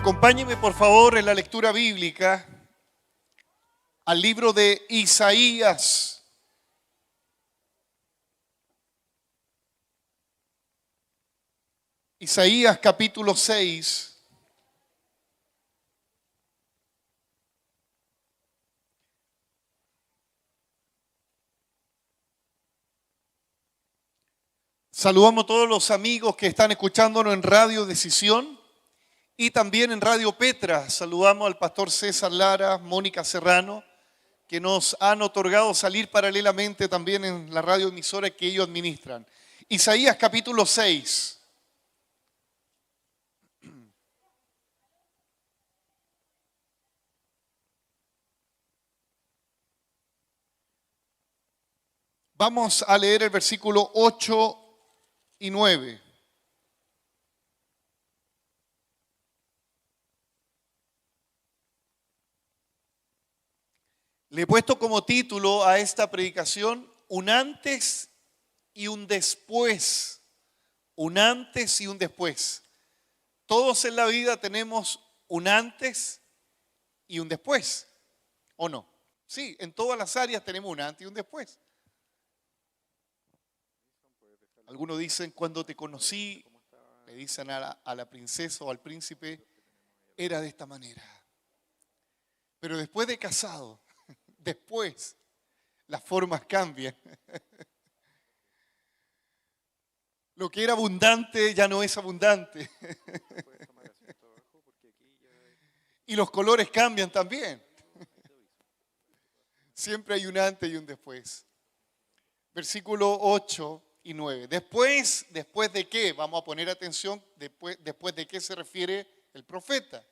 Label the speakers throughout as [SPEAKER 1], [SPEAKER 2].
[SPEAKER 1] Acompáñeme por favor en la lectura bíblica al libro de Isaías. Isaías capítulo 6. Saludamos a todos los amigos que están escuchándonos en Radio Decisión y también en Radio Petra. Saludamos al pastor César Lara, Mónica Serrano, que nos han otorgado salir paralelamente también en la radioemisora que ellos administran. Isaías capítulo 6. Vamos a leer el versículo 8 y 9. Le he puesto como título a esta predicación un antes y un después. Un antes y un después. Todos en la vida tenemos un antes y un después, ¿o no? Sí, en todas las áreas tenemos un antes y un después. Algunos dicen, cuando te conocí, le dicen a la princesa o al príncipe, era de esta manera. Pero después de casado, después, las formas cambian. Lo que era abundante ya no es abundante. Y los colores cambian también. Siempre hay un antes y un después. Versículo 8 y 9. Después de qué, vamos a poner atención, después de qué se refiere el profeta.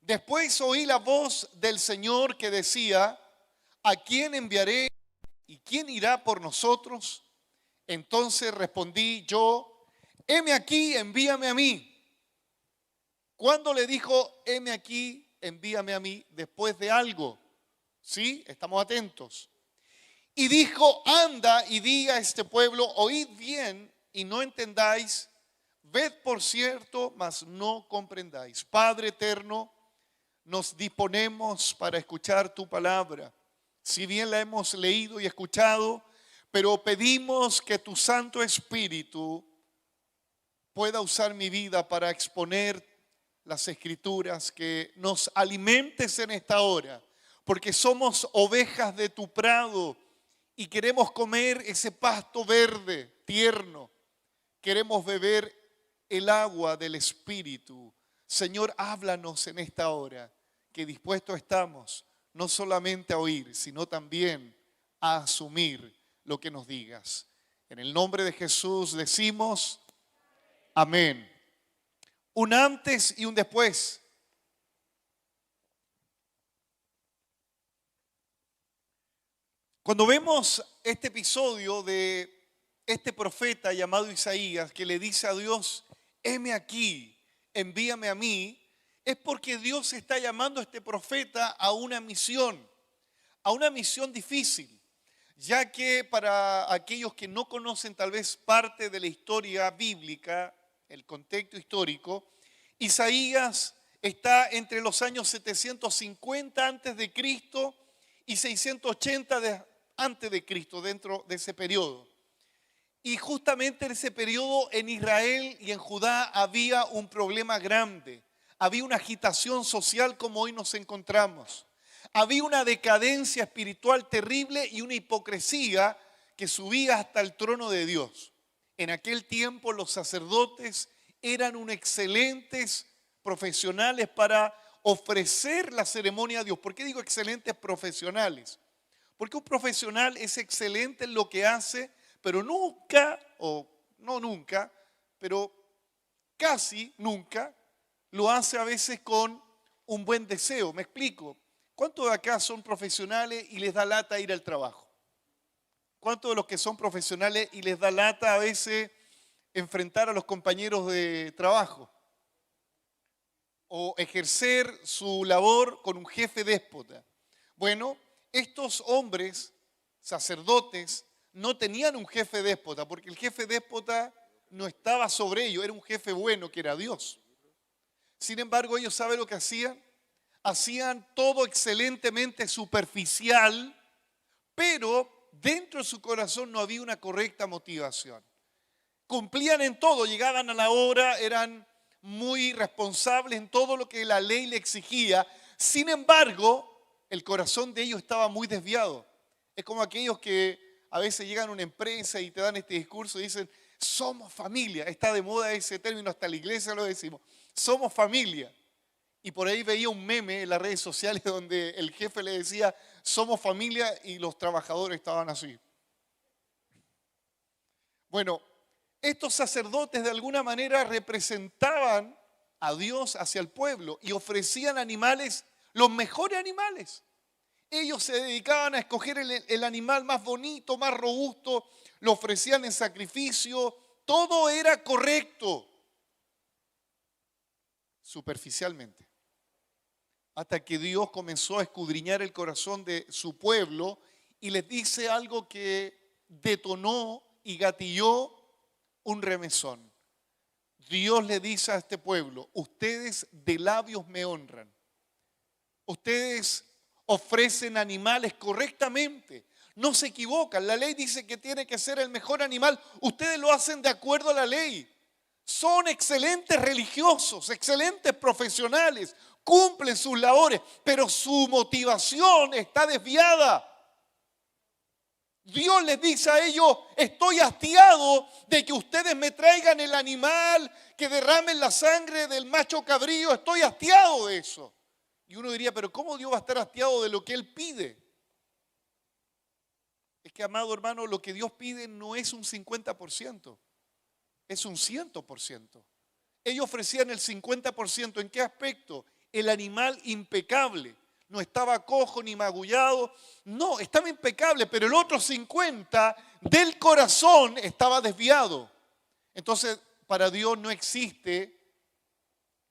[SPEAKER 1] Después oí la voz del Señor que decía, ¿a quién enviaré y quién irá por nosotros? Entonces respondí yo, heme aquí, envíame a mí. ¿Cuándo le dijo, heme aquí, envíame a mí? Después de algo. ¿Sí? Estamos atentos. Y dijo, anda y di a este pueblo, oíd bien y no entendáis, ved por cierto, mas no comprendáis. Padre eterno, nos disponemos para escuchar tu palabra. Si bien la hemos leído y escuchado, pero pedimos que tu Santo Espíritu pueda usar mi vida para exponer las Escrituras, que nos alimentes en esta hora, porque somos ovejas de tu prado y queremos comer ese pasto verde, tierno. Queremos beber el agua del Espíritu. Señor, háblanos en esta hora, que dispuestos estamos no solamente a oír, sino también a asumir lo que nos digas. En el nombre de Jesús decimos amén. Un antes y un después. Cuando vemos este episodio de este profeta llamado Isaías que le dice a Dios, heme aquí, envíame a mí, es porque Dios está llamando a este profeta a una misión difícil, ya que para aquellos que no conocen tal vez parte de la historia bíblica, el contexto histórico, Isaías está entre los años 750 antes de Cristo y 680 antes de Cristo, dentro de ese periodo. Y justamente en ese periodo en Israel y en Judá había un problema grande. Había una agitación social como hoy nos encontramos. Había una decadencia espiritual terrible y una hipocresía que subía hasta el trono de Dios. En aquel tiempo los sacerdotes eran unos excelentes profesionales para ofrecer la ceremonia a Dios. ¿Por qué digo excelentes profesionales? Porque un profesional es excelente en lo que hace, pero nunca, o no nunca, pero casi nunca, lo hace a veces con un buen deseo. Me explico. ¿Cuántos de acá son profesionales y les da lata ir al trabajo? ¿Cuántos de los que son profesionales y les da lata a veces enfrentar a los compañeros de trabajo? O ejercer su labor con un jefe déspota. Bueno, estos hombres, sacerdotes, no tenían un jefe déspota, porque el jefe déspota no estaba sobre ellos, era un jefe bueno que era Dios. Sin embargo, ellos saben lo que hacían. Hacían todo excelentemente superficial, pero dentro de su corazón no había una correcta motivación. Cumplían en todo, llegaban a la hora, eran muy responsables en todo lo que la ley le exigía. Sin embargo, el corazón de ellos estaba muy desviado. Es como aquellos que a veces llegan a una empresa y te dan este discurso y dicen, somos familia. Está de moda ese término, hasta la iglesia lo decimos. Somos familia. Y por ahí veía un meme en las redes sociales donde el jefe le decía, somos familia, y los trabajadores estaban así. Bueno, estos sacerdotes de alguna manera representaban a Dios hacia el pueblo y ofrecían animales, los mejores animales. Ellos se dedicaban a escoger el animal más bonito, más robusto, lo ofrecían en sacrificio, todo era correcto, superficialmente. Hasta que Dios comenzó a escudriñar el corazón de su pueblo y les dice algo que detonó y gatilló un remesón. Dios le dice a este pueblo, ustedes de labios me honran. Ustedes ofrecen animales correctamente. No se equivocan. La ley dice que tiene que ser el mejor animal. Ustedes lo hacen de acuerdo a la ley. Son excelentes religiosos, excelentes profesionales. Cumplen sus labores, pero su motivación está desviada. Dios les dice a ellos, estoy hastiado de que ustedes me traigan el animal, que derramen la sangre del macho cabrío, estoy hastiado de eso. Y uno diría, pero ¿cómo Dios va a estar hastiado de lo que Él pide? Es que, amado hermano, lo que Dios pide no es un 50%, es un 100%. Ellos ofrecían el 50%, ¿en qué aspecto? El animal impecable. No estaba cojo ni magullado, no, estaba impecable, pero el otro 50% del corazón estaba desviado. Entonces, para Dios no existe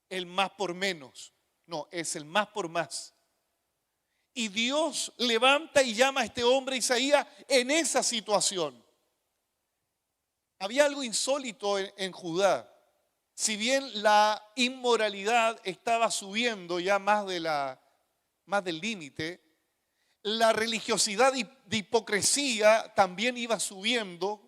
[SPEAKER 1] el más por menos, no, es el más por más. Y Dios levanta y llama a este hombre Isaías en esa situación. Había algo insólito en Judá. Si bien la inmoralidad estaba subiendo ya más del límite, la religiosidad de hipocresía también iba subiendo.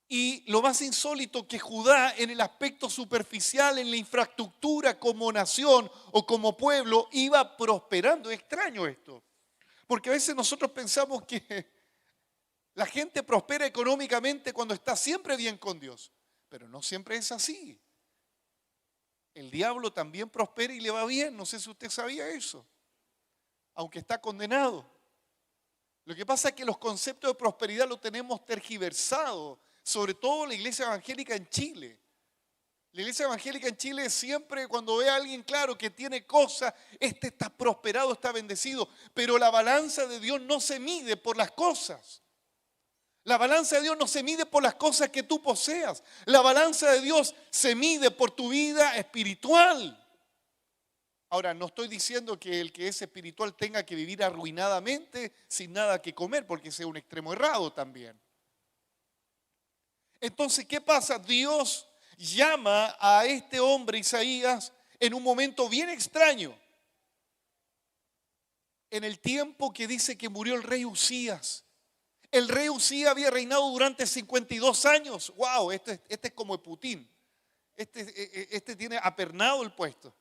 [SPEAKER 1] Y lo más insólito, que Judá, en el aspecto superficial, en la infraestructura como nación o como pueblo, iba prosperando. Es extraño esto, porque a veces nosotros pensamos que la gente prospera económicamente cuando está siempre bien con Dios, pero no siempre es así. El diablo también prospera y le va bien, no sé si usted sabía eso, aunque está condenado. Lo que pasa es que los conceptos de prosperidad los tenemos tergiversados, sobre todo la iglesia evangélica en Chile. La iglesia evangélica en Chile siempre, cuando ve a alguien claro que tiene cosas, este está prosperado, está bendecido, pero la balanza de Dios no se mide por las cosas. La balanza de Dios no se mide por las cosas que tú poseas. La balanza de Dios se mide por tu vida espiritual. Ahora, no estoy diciendo que el que es espiritual tenga que vivir arruinadamente sin nada que comer, porque ese es un extremo errado también. Entonces, ¿qué pasa? Dios llama a este hombre, Isaías, en un momento bien extraño. En el tiempo que dice que murió el rey Uzías. El rey Uzías había reinado durante 52 años. ¡Wow! Este es como Putin. Este tiene apernado el puesto.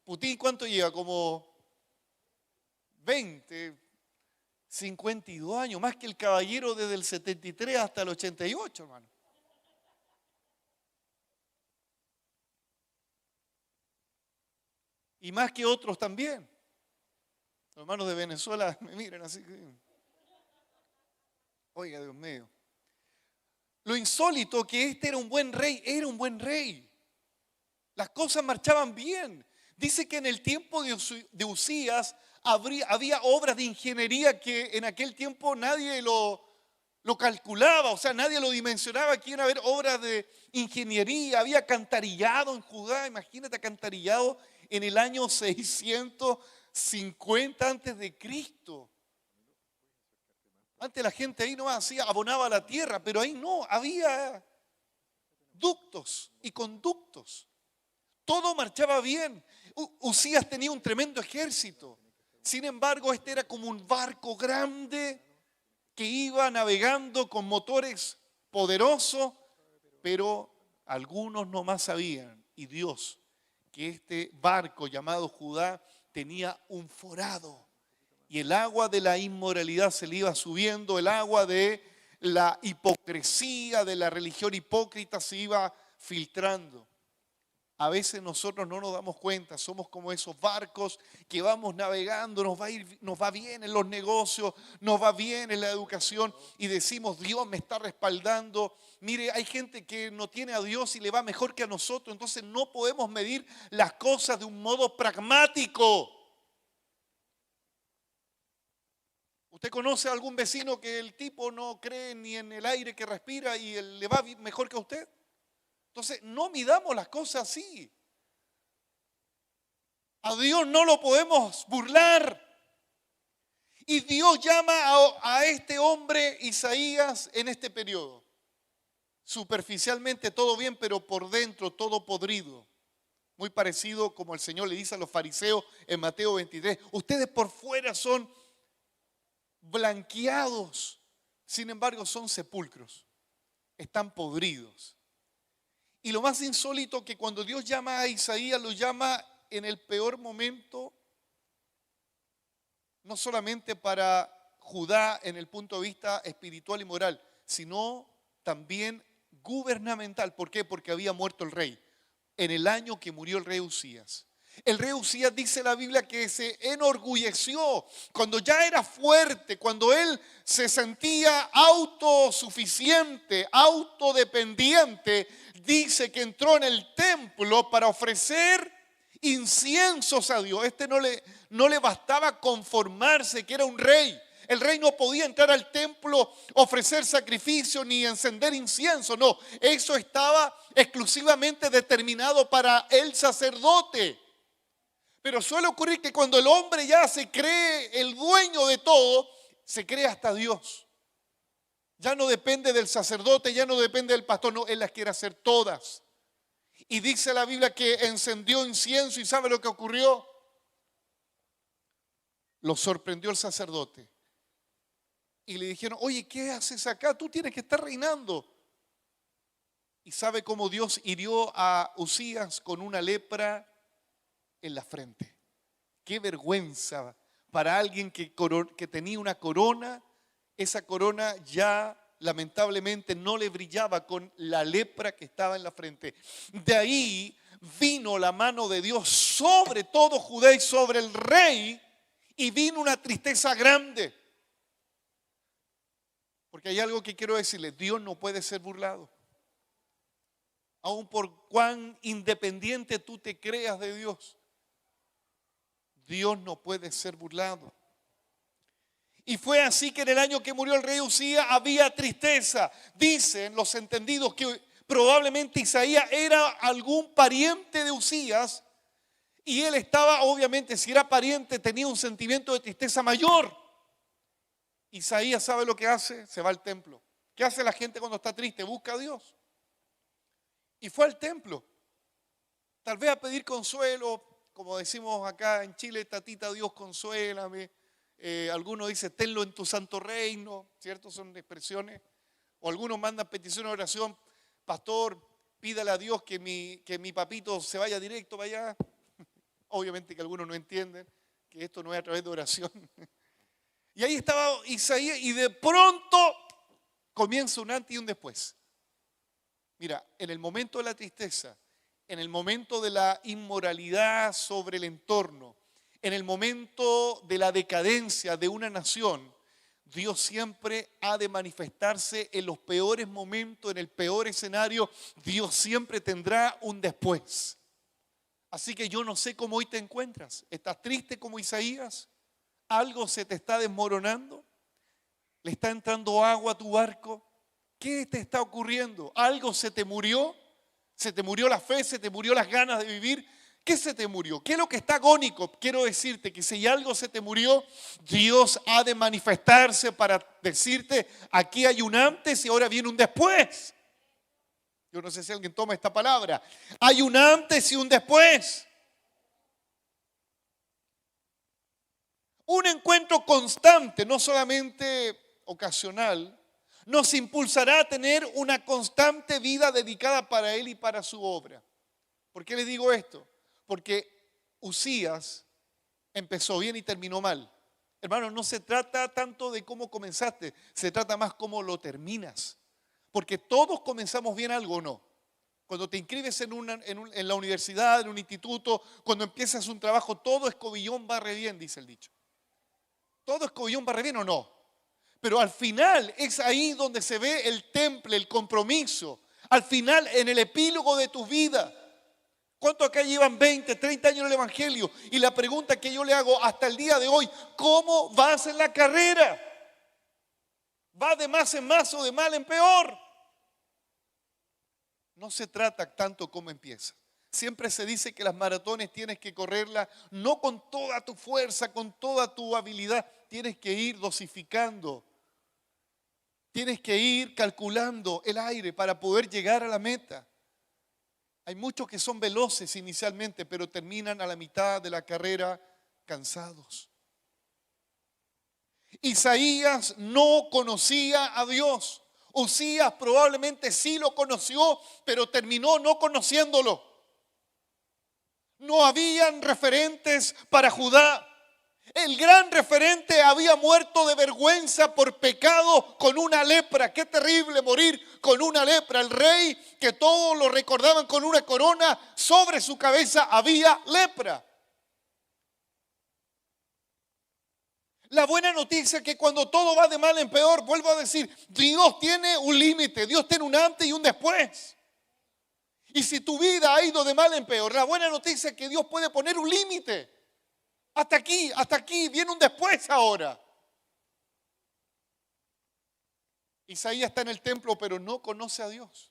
[SPEAKER 1] Putin, ¿cuánto lleva? Como 20, 52 años. Más que el caballero desde el 73 hasta el 88, hermano. Y más que otros también. Los hermanos de Venezuela me miran así. Oiga, Dios mío. Lo insólito que este era un buen rey, era un buen rey. Las cosas marchaban bien. Dice que en el tiempo de Uzías había obras de ingeniería que en aquel tiempo nadie lo calculaba, o sea, nadie lo dimensionaba, que iban a haber obras de ingeniería. Había alcantarillado en Judá, imagínate, alcantarillado en el año 650 antes de Cristo. Antes la gente ahí no hacía, abonaba la tierra, pero ahí no, había ductos y conductos. Todo marchaba bien. Uzías tenía un tremendo ejército. Sin embargo, este era como un barco grande que iba navegando con motores poderosos, pero algunos nomás sabían, y Dios, que este barco llamado Judá tenía un forado. Y el agua de la inmoralidad se le iba subiendo, el agua de la hipocresía, de la religión hipócrita se iba filtrando. A veces nosotros no nos damos cuenta, somos como esos barcos que vamos navegando, nos va bien en los negocios, nos va bien en la educación y decimos, Dios me está respaldando. Mire, hay gente que no tiene a Dios y le va mejor que a nosotros, entonces no podemos medir las cosas de un modo pragmático. ¿Usted conoce a algún vecino que el tipo no cree ni en el aire que respira y le va mejor que a usted? Entonces, no midamos las cosas así. A Dios no lo podemos burlar. Y Dios llama a este hombre Isaías en este periodo. Superficialmente todo bien, pero por dentro todo podrido. Muy parecido como el Señor le dice a los fariseos en Mateo 23. Ustedes por fuera son blanqueados, sin embargo son sepulcros. Están podridos. Y lo más insólito que cuando Dios llama a Isaías, lo llama en el peor momento, no solamente para Judá en el punto de vista espiritual y moral, sino también gubernamental. ¿Por qué? Porque había muerto el rey, en el año que murió el rey Uzías. El rey Uzías, dice la Biblia, que se enorgulleció cuando ya era fuerte, cuando él se sentía autosuficiente, autodependiente. Dice que entró en el templo para ofrecer inciensos a Dios. No le bastaba conformarse que era un rey. El rey no podía entrar al templo, ofrecer sacrificio ni encender incienso. No, eso estaba exclusivamente determinado para el sacerdote. Pero suele ocurrir que cuando el hombre ya se cree el dueño de todo, se cree hasta Dios. Ya no depende del sacerdote, ya no depende del pastor, no, él las quiere hacer todas. Y dice la Biblia que encendió incienso y ¿sabe lo que ocurrió? Lo sorprendió el sacerdote. Y le dijeron, oye, ¿qué haces acá? Tú tienes que estar reinando. ¿Y sabe cómo Dios hirió a Uzías con una lepra en la frente? Qué vergüenza para alguien que tenía una corona. Esa corona ya lamentablemente no le brillaba con la lepra que estaba en la frente. De ahí vino la mano de Dios sobre todo Judá y sobre el rey, y vino una tristeza grande. Porque hay algo que quiero decirle, Dios no puede ser burlado. Aun por cuán independiente tú te creas de Dios, Dios no puede ser burlado. Y fue así que en el año que murió el rey Uzías había tristeza. Dicen los entendidos que probablemente Isaías era algún pariente de Uzías y él estaba, obviamente, si era pariente, tenía un sentimiento de tristeza mayor. Isaías, ¿sabe lo que hace? Se va al templo. ¿Qué hace la gente cuando está triste? Busca a Dios. Y fue al templo. Tal vez a pedir consuelo, como decimos acá en Chile, tatita Dios, consuélame. Algunos dicen, tenlo en tu santo reino, ¿cierto? Son expresiones. O algunos mandan petición de oración, pastor, pídale a Dios que mi papito se vaya directo para allá. Obviamente que algunos no entienden que esto no es a través de oración. Y ahí estaba Isaías y de pronto comienza un antes y un después. Mira, en el momento de la tristeza, en el momento de la inmoralidad sobre el entorno, en el momento de la decadencia de una nación, Dios siempre ha de manifestarse en los peores momentos, en el peor escenario. Dios siempre tendrá un después. Así que yo no sé cómo hoy te encuentras. ¿Estás triste como Isaías? ¿Algo se te está desmoronando? ¿Le está entrando agua a tu barco? ¿Qué te está ocurriendo? ¿Algo se te murió? ¿Se te murió la fe? ¿Se te murió las ganas de vivir? ¿Qué se te murió? ¿Qué es lo que está agónico? Quiero decirte que si algo se te murió, Dios ha de manifestarse para decirte, aquí hay un antes y ahora viene un después. Yo no sé si alguien toma esta palabra. Hay un antes y un después. Un encuentro constante, no solamente ocasional, nos impulsará a tener una constante vida dedicada para Él y para su obra. ¿Por qué les digo esto? Porque Uzías empezó bien y terminó mal. Hermano, no se trata tanto de cómo comenzaste, se trata más cómo lo terminas. Porque todos comenzamos bien algo, ¿o no? Cuando te inscribes en la universidad, en un instituto, cuando empiezas un trabajo, todo escobillón barre bien, dice el dicho. ¿Todo escobillón barre bien o no? Pero al final es ahí donde se ve el temple, el compromiso. Al final, en el epílogo de tu vida. ¿Cuántos acá llevan 20, 30 años en el Evangelio? Y la pregunta que yo le hago hasta el día de hoy, ¿cómo vas en la carrera? ¿Va de más en más o de mal en peor? No se trata tanto cómo empieza. Siempre se dice que las maratones tienes que correrlas no con toda tu fuerza, con toda tu habilidad. Tienes que ir dosificando. Tienes que ir calculando el aire para poder llegar a la meta. Hay muchos que son veloces inicialmente, pero terminan a la mitad de la carrera cansados. Isaías no conocía a Dios. Uzías probablemente sí lo conoció, pero terminó no conociéndolo. No habían referentes para Judá. El gran referente había muerto de vergüenza por pecado con una lepra. Qué terrible morir con una lepra. El rey, que todos lo recordaban con una corona, sobre su cabeza había lepra. La buena noticia es que cuando todo va de mal en peor, vuelvo a decir, Dios tiene un límite, Dios tiene un antes y un después. Y si tu vida ha ido de mal en peor, la buena noticia es que Dios puede poner un límite. Hasta aquí, viene un después ahora. Isaías está en el templo, pero no conoce a Dios.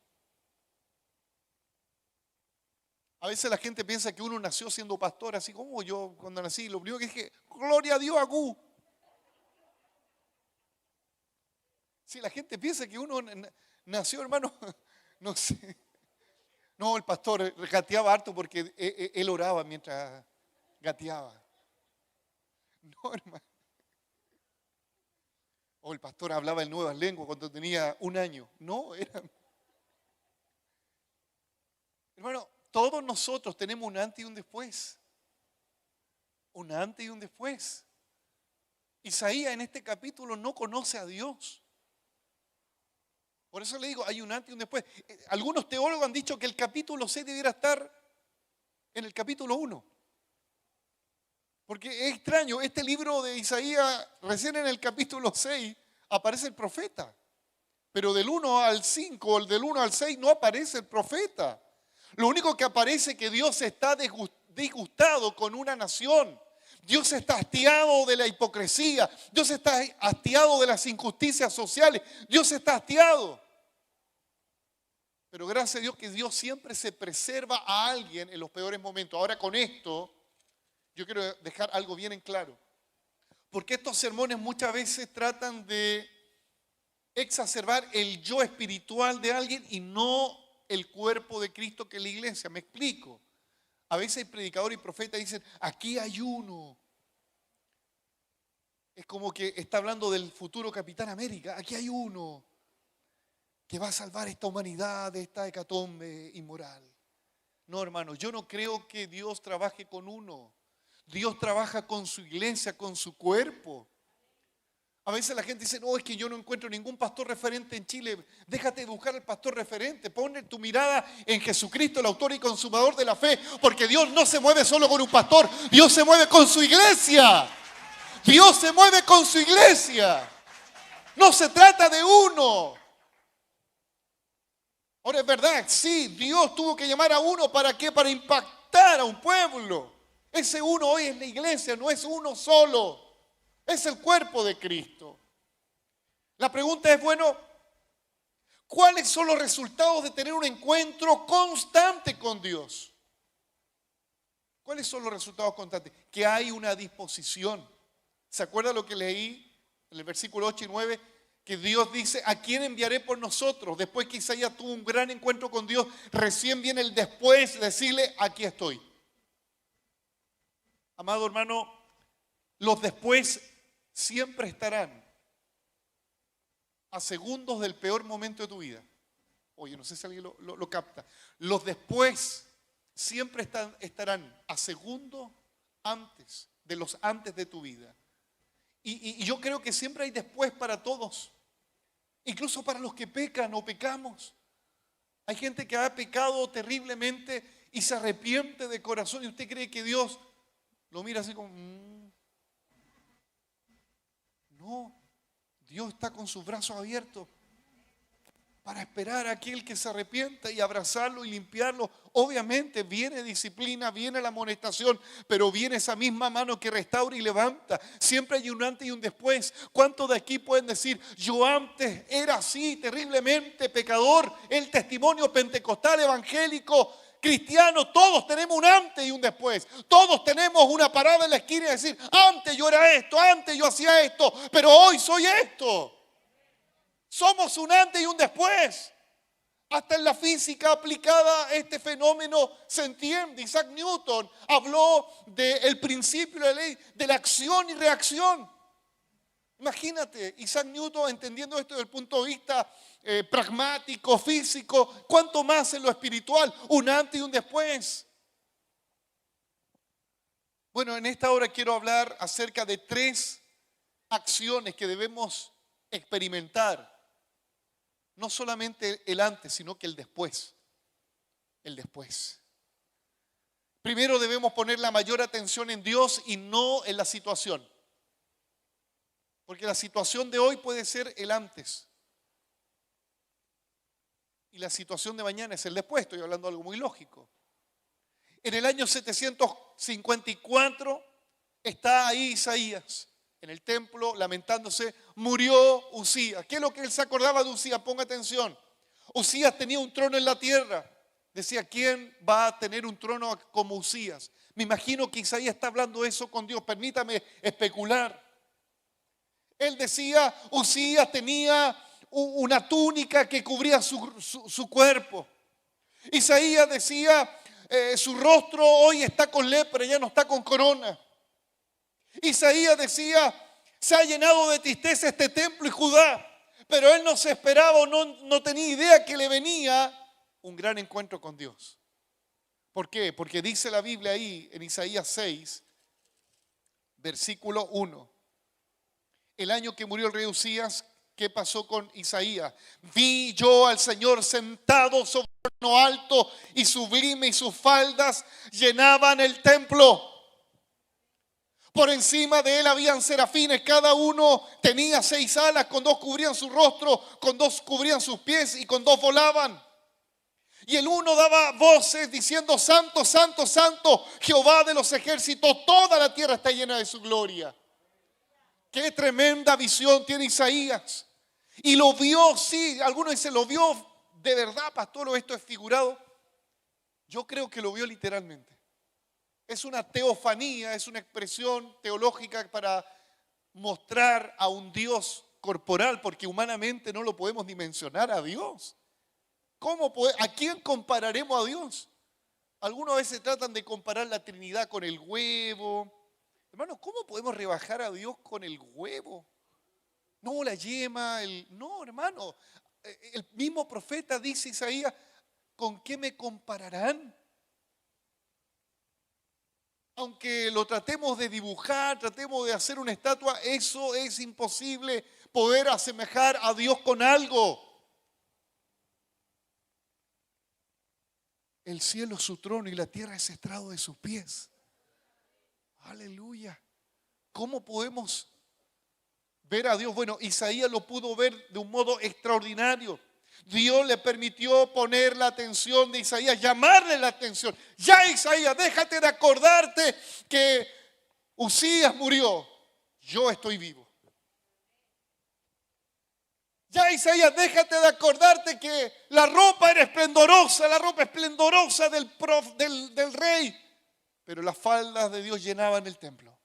[SPEAKER 1] A veces la gente piensa que uno nació siendo pastor, así como yo cuando nací, lo primero que dije, gloria a Dios, Agú. Si la gente piensa que uno nació, hermano, no sé. No, el pastor gateaba harto porque él oraba mientras gateaba. No, hermano. O el pastor hablaba en nuevas lenguas cuando tenía 1 año. No, era... Hermano, todos nosotros tenemos un antes y un después. Un antes y un después. Isaías en este capítulo no conoce a Dios. Por eso le digo, hay un antes y un después. Algunos teólogos han dicho que el capítulo 6 debiera estar en el capítulo 1. Porque es extraño, este libro de Isaías, recién en el capítulo 6 aparece el profeta. Pero del 1 al 5, o del 1 al 6 no aparece el profeta. Lo único que aparece es que Dios está disgustado con una nación. Dios está hastiado de la hipocresía. Dios está hastiado de las injusticias sociales. Dios está hastiado. Pero gracias a Dios que Dios siempre se preserva a alguien en los peores momentos. Ahora con esto, yo quiero dejar algo bien en claro. Porque estos sermones muchas veces tratan de exacerbar el yo espiritual de alguien y no el cuerpo de Cristo que es la iglesia. Me explico. A veces el predicador y profeta dicen, aquí hay uno. Es como que está hablando del futuro Capitán América. Aquí hay uno que va a salvar esta humanidad de esta hecatombe inmoral. No, hermano, yo no creo que Dios trabaje con uno. Dios trabaja con su iglesia, con su cuerpo. A veces la gente dice, no, es que yo no encuentro ningún pastor referente en Chile. Déjate de buscar al pastor referente. Pon tu mirada en Jesucristo, el autor y consumador de la fe. Porque Dios no se mueve solo con un pastor. Dios se mueve con su iglesia. Dios se mueve con su iglesia. No se trata de uno. Ahora es verdad, sí, Dios tuvo que llamar a uno. ¿Para qué? Para impactar a un pueblo. Ese uno hoy es la iglesia, no es uno solo. Es el cuerpo de Cristo. La pregunta es, bueno, ¿cuáles son los resultados de tener un encuentro constante con Dios? ¿Cuáles son los resultados constantes? Que hay una disposición. ¿Se acuerda lo que leí en el versículo 8 y 9? que Dios dice, ¿a quién enviaré por nosotros? Después que Isaías tuvo un gran encuentro con Dios, recién viene el después, decirle, aquí estoy. Amado hermano, los después siempre estarán a segundos del peor momento de tu vida. Oye, no sé si alguien lo capta. Los después siempre estarán a segundos antes de los antes de tu vida. Y yo creo que siempre hay después para todos, incluso para los que pecan o pecamos. Hay gente que ha pecado terriblemente y se arrepiente de corazón y usted cree que Dios lo mira así como, no, Dios está con sus brazos abiertos para esperar a aquel que se arrepienta y abrazarlo y limpiarlo. Obviamente viene disciplina, viene la amonestación, pero viene esa misma mano que restaura y levanta. Siempre hay un antes y un después. ¿Cuántos de aquí pueden decir, yo antes era así, terriblemente pecador? El testimonio pentecostal, evangélico, cristiano, todos tenemos un antes y un después. Todos tenemos una parada en la esquina y decir, antes yo era esto, antes yo hacía esto, pero hoy soy esto. Somos un antes y un después. Hasta en la física aplicada este fenómeno se entiende. Isaac Newton habló del principio de la ley de la acción y reacción. Imagínate, Isaac Newton entendiendo esto desde el punto de vista pragmático, físico, cuánto más en lo espiritual, un antes y un después. Bueno, en esta hora quiero hablar acerca de 3 acciones que debemos experimentar. No solamente el antes, sino que el después. El después. Primero debemos poner la mayor atención en Dios y no en la situación. Porque la situación de hoy puede ser el antes. Y la situación de mañana es el después. Estoy hablando de algo muy lógico. En el año 754 está ahí Isaías en el templo lamentándose, murió Uzías. ¿Qué es lo que él se acordaba de Uzías? Ponga atención. Uzías tenía un trono en la tierra. Decía, ¿quién va a tener un trono como Uzías? Me imagino que Isaías está hablando eso con Dios. Permítame especular. Él decía, Uzías tenía una túnica que cubría su cuerpo. Isaías decía, su rostro hoy está con lepra, ya no está con corona. Isaías decía, se ha llenado de tristeza este templo y Judá, pero él no se esperaba o no tenía idea que le venía un gran encuentro con Dios. ¿Por qué? Porque dice la Biblia ahí en Isaías 6, versículo 1. El año que murió el rey Uzías, ¿qué pasó con Isaías? Vi yo al Señor sentado sobre un trono alto y sublime y sus faldas llenaban el templo. Por encima de él habían serafines, cada uno tenía 6 alas, con 2 cubrían su rostro, con 2 cubrían sus pies y con 2 volaban. Y el uno daba voces diciendo, santo, santo, santo, Jehová de los ejércitos, toda la tierra está llena de su gloria. Qué tremenda visión tiene Isaías. Y lo vio, sí, algunos dicen, lo vio de verdad, pastor, o esto es figurado. Yo creo que lo vio literalmente. Es una teofanía, es una expresión teológica para mostrar a un Dios corporal, porque humanamente no lo podemos dimensionar a Dios. ¿A quién compararemos a Dios? Algunas veces tratan de comparar la Trinidad con el huevo. Hermanos, ¿cómo podemos rebajar a Dios con el huevo? No, la yema, no, hermano. El mismo profeta dice, Isaías, ¿con qué me compararán? Aunque lo tratemos de dibujar, tratemos de hacer una estatua, eso es imposible poder asemejar a Dios con algo. El cielo es su trono y la tierra es estrado de sus pies. Aleluya. ¿Cómo podemos ver a Dios? Bueno, Isaías lo pudo ver de un modo extraordinario. Dios le permitió poner la atención de Isaías, llamarle la atención. Ya, Isaías, déjate de acordarte que Uzías murió. Yo estoy vivo. Ya, Isaías, déjate de acordarte que la ropa era esplendorosa, la ropa esplendorosa del rey. Pero las faldas de Dios llenaban el templo.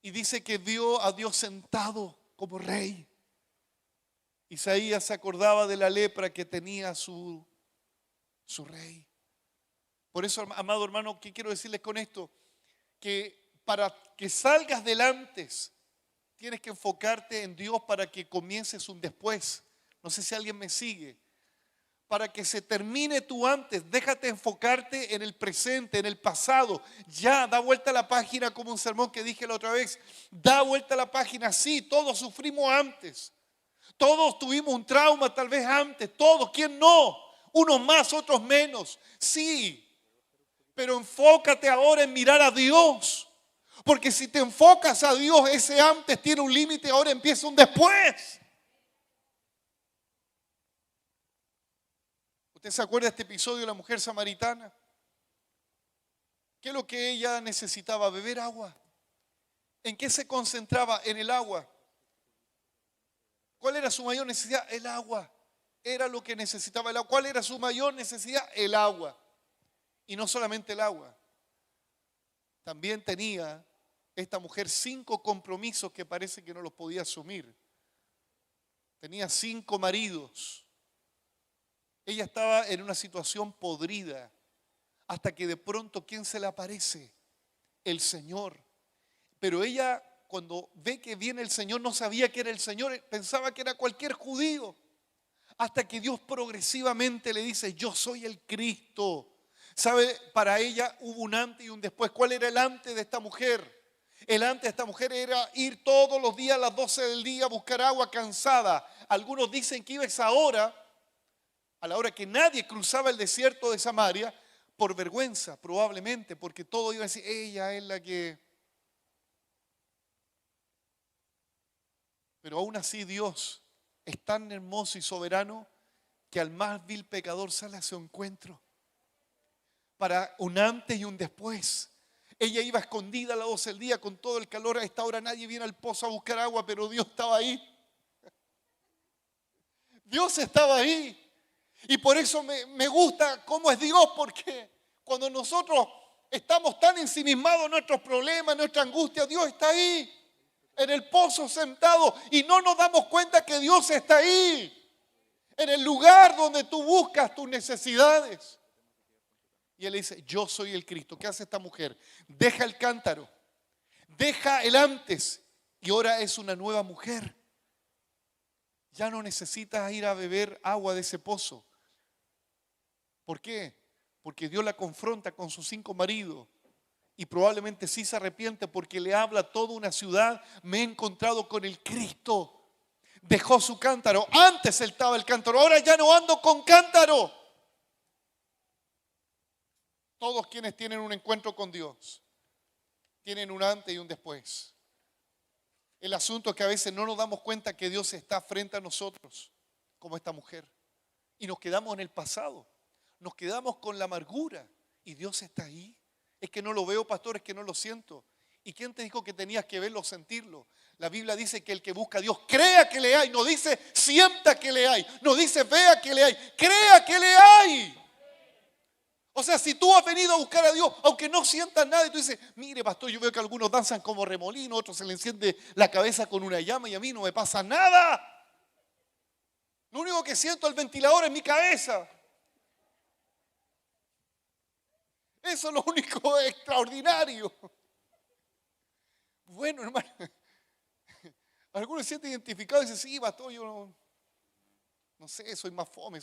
[SPEAKER 1] y dice que vio a Dios sentado como rey. Isaías se acordaba de la lepra que tenía su rey. Por eso, amado hermano, ¿qué quiero decirles con esto? Que para que salgas del antes, tienes que enfocarte en Dios para que comiences un después. No sé si alguien me sigue. Para que se termine tu antes, déjate enfocarte en el presente, en el pasado. Ya, da vuelta a la página como un sermón que dije la otra vez. Da vuelta a la página, sí, todos sufrimos antes. Todos tuvimos un trauma tal vez antes, todos, ¿quién no? Unos más, otros menos, sí. Pero enfócate ahora en mirar a Dios. Porque si te enfocas a Dios, ese antes tiene un límite, ahora empieza un después. ¿Usted se acuerda de este episodio de la mujer samaritana? ¿Qué es lo que ella necesitaba? Beber agua. ¿En qué se concentraba? En el agua. ¿Cuál era su mayor necesidad? El agua. Era lo que necesitaba el agua. ¿Cuál era su mayor necesidad? El agua. Y no solamente el agua. También tenía esta mujer 5 compromisos que parece que no los podía asumir. Tenía 5 maridos. Ella estaba en una situación podrida. Hasta que de pronto, ¿quién se le aparece? El Señor. Pero ella, cuando ve que viene el Señor, no sabía que era el Señor, pensaba que era cualquier judío. Hasta que Dios progresivamente le dice, yo soy el Cristo. ¿Sabe? Para ella hubo un antes y un después. ¿Cuál era el antes de esta mujer? El antes de esta mujer era ir todos los días a las 12 del día a buscar agua cansada. Algunos dicen que iba a esa hora, a la hora que nadie cruzaba el desierto de Samaria, por vergüenza probablemente, porque todo iba a decir, ella es la que... Pero aún así Dios es tan hermoso y soberano que al más vil pecador sale a su encuentro. Para un antes y un después. Ella iba escondida a las 12 del día con todo el calor. A esta hora nadie viene al pozo a buscar agua, pero Dios estaba ahí. Dios estaba ahí. Y por eso me gusta cómo es Dios, porque cuando nosotros estamos tan ensimismados en nuestros problemas, en nuestra angustia, Dios está ahí, en el pozo sentado, y no nos damos cuenta que Dios está ahí, en el lugar donde tú buscas tus necesidades. Y él dice, yo soy el Cristo. ¿Qué hace esta mujer? Deja el cántaro, deja el antes, y ahora es una nueva mujer. Ya no necesitas ir a beber agua de ese pozo. ¿Por qué? Porque Dios la confronta con sus 5 maridos. Y probablemente sí se arrepiente porque le habla a toda una ciudad. Me he encontrado con el Cristo. Dejó su cántaro. Antes él estaba el cántaro. Ahora ya no ando con cántaro. Todos quienes tienen un encuentro con Dios tienen un antes y un después. El asunto es que a veces no nos damos cuenta que Dios está frente a nosotros, como esta mujer. Y nos quedamos en el pasado. Nos quedamos con la amargura. Y Dios está ahí. Es que no lo veo, pastor, es que no lo siento. ¿Y quién te dijo que tenías que verlo o sentirlo? La Biblia dice que el que busca a Dios, crea que le hay. No dice sienta que le hay. No dice vea que le hay. Crea que le hay. O sea, si tú has venido a buscar a Dios, aunque no sientas nada, y tú dices, mire, pastor, yo veo que algunos danzan como remolino, otros se le enciende la cabeza con una llama y a mí no me pasa nada. Lo único que siento es el ventilador en mi cabeza. Eso es lo único extraordinario. Bueno, hermano, algunos se sienten identificados y dicen, sí, pastor, yo no sé, soy más fome,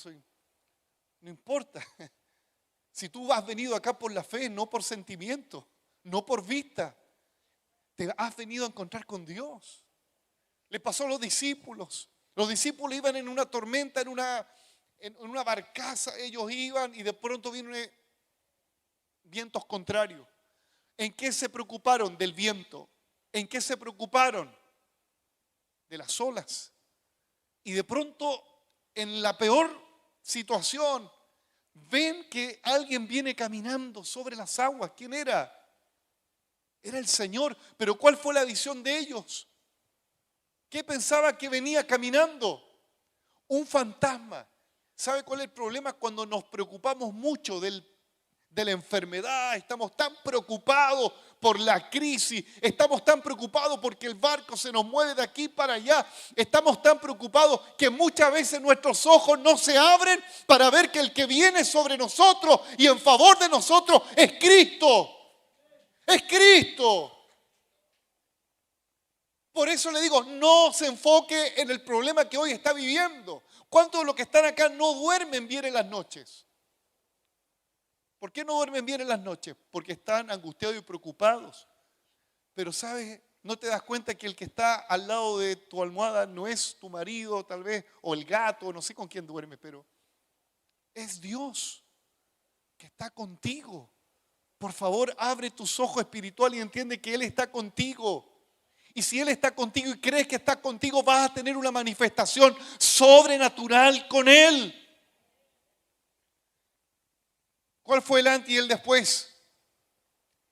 [SPEAKER 1] no importa. Si tú has venido acá por la fe, no por sentimiento, no por vista, te has venido a encontrar con Dios. Le pasó a los discípulos. Los discípulos iban en una tormenta, en una barcaza, ellos iban y de pronto vienen vientos contrarios. ¿En qué se preocuparon? Del viento. ¿En qué se preocuparon? De las olas. Y de pronto, en la peor situación, ven que alguien viene caminando sobre las aguas. ¿Quién era? Era el Señor. Pero ¿cuál fue la visión de ellos? ¿Qué pensaba que venía caminando? Un fantasma. ¿Sabe cuál es el problema? Cuando nos preocupamos mucho del de la enfermedad, estamos tan preocupados por la crisis, estamos tan preocupados porque el barco se nos mueve de aquí para allá, estamos tan preocupados que muchas veces nuestros ojos no se abren para ver que el que viene sobre nosotros y en favor de nosotros es Cristo. Es Cristo. Por eso le digo, no se enfoque en el problema que hoy está viviendo. ¿Cuántos de los que están acá no duermen bien en las noches? ¿Por qué no duermen bien en las noches? Porque están angustiados y preocupados. Pero ¿sabes? ¿No te das cuenta que el que está al lado de tu almohada no es tu marido tal vez, o el gato, no sé con quién duerme, pero es Dios que está contigo? Por favor, abre tus ojos espirituales y entiende que Él está contigo. Y si Él está contigo y crees que está contigo, vas a tener una manifestación sobrenatural con Él. ¿Cuál fue el antes y el después?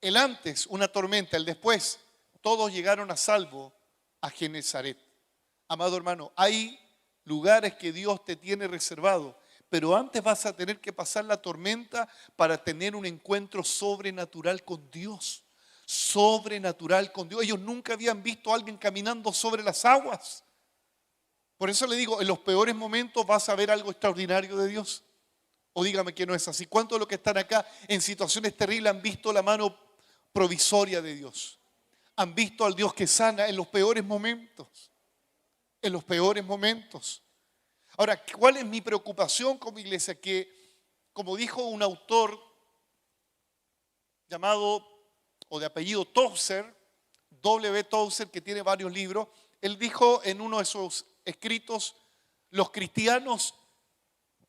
[SPEAKER 1] El antes, una tormenta. El después, todos llegaron a salvo a Genesaret. Amado hermano, hay lugares que Dios te tiene reservado, pero antes vas a tener que pasar la tormenta para tener un encuentro sobrenatural con Dios. Sobrenatural con Dios. Ellos nunca habían visto a alguien caminando sobre las aguas. Por eso le digo, en los peores momentos vas a ver algo extraordinario de Dios. O dígame que no es así. ¿Cuántos de los que están acá en situaciones terribles han visto la mano provisoria de Dios? Han visto al Dios que sana en los peores momentos. En los peores momentos. Ahora, ¿cuál es mi preocupación como iglesia? Que, como dijo un autor llamado, o de apellido Tozer, W. Tozer, que tiene varios libros, él dijo en uno de sus escritos, los cristianos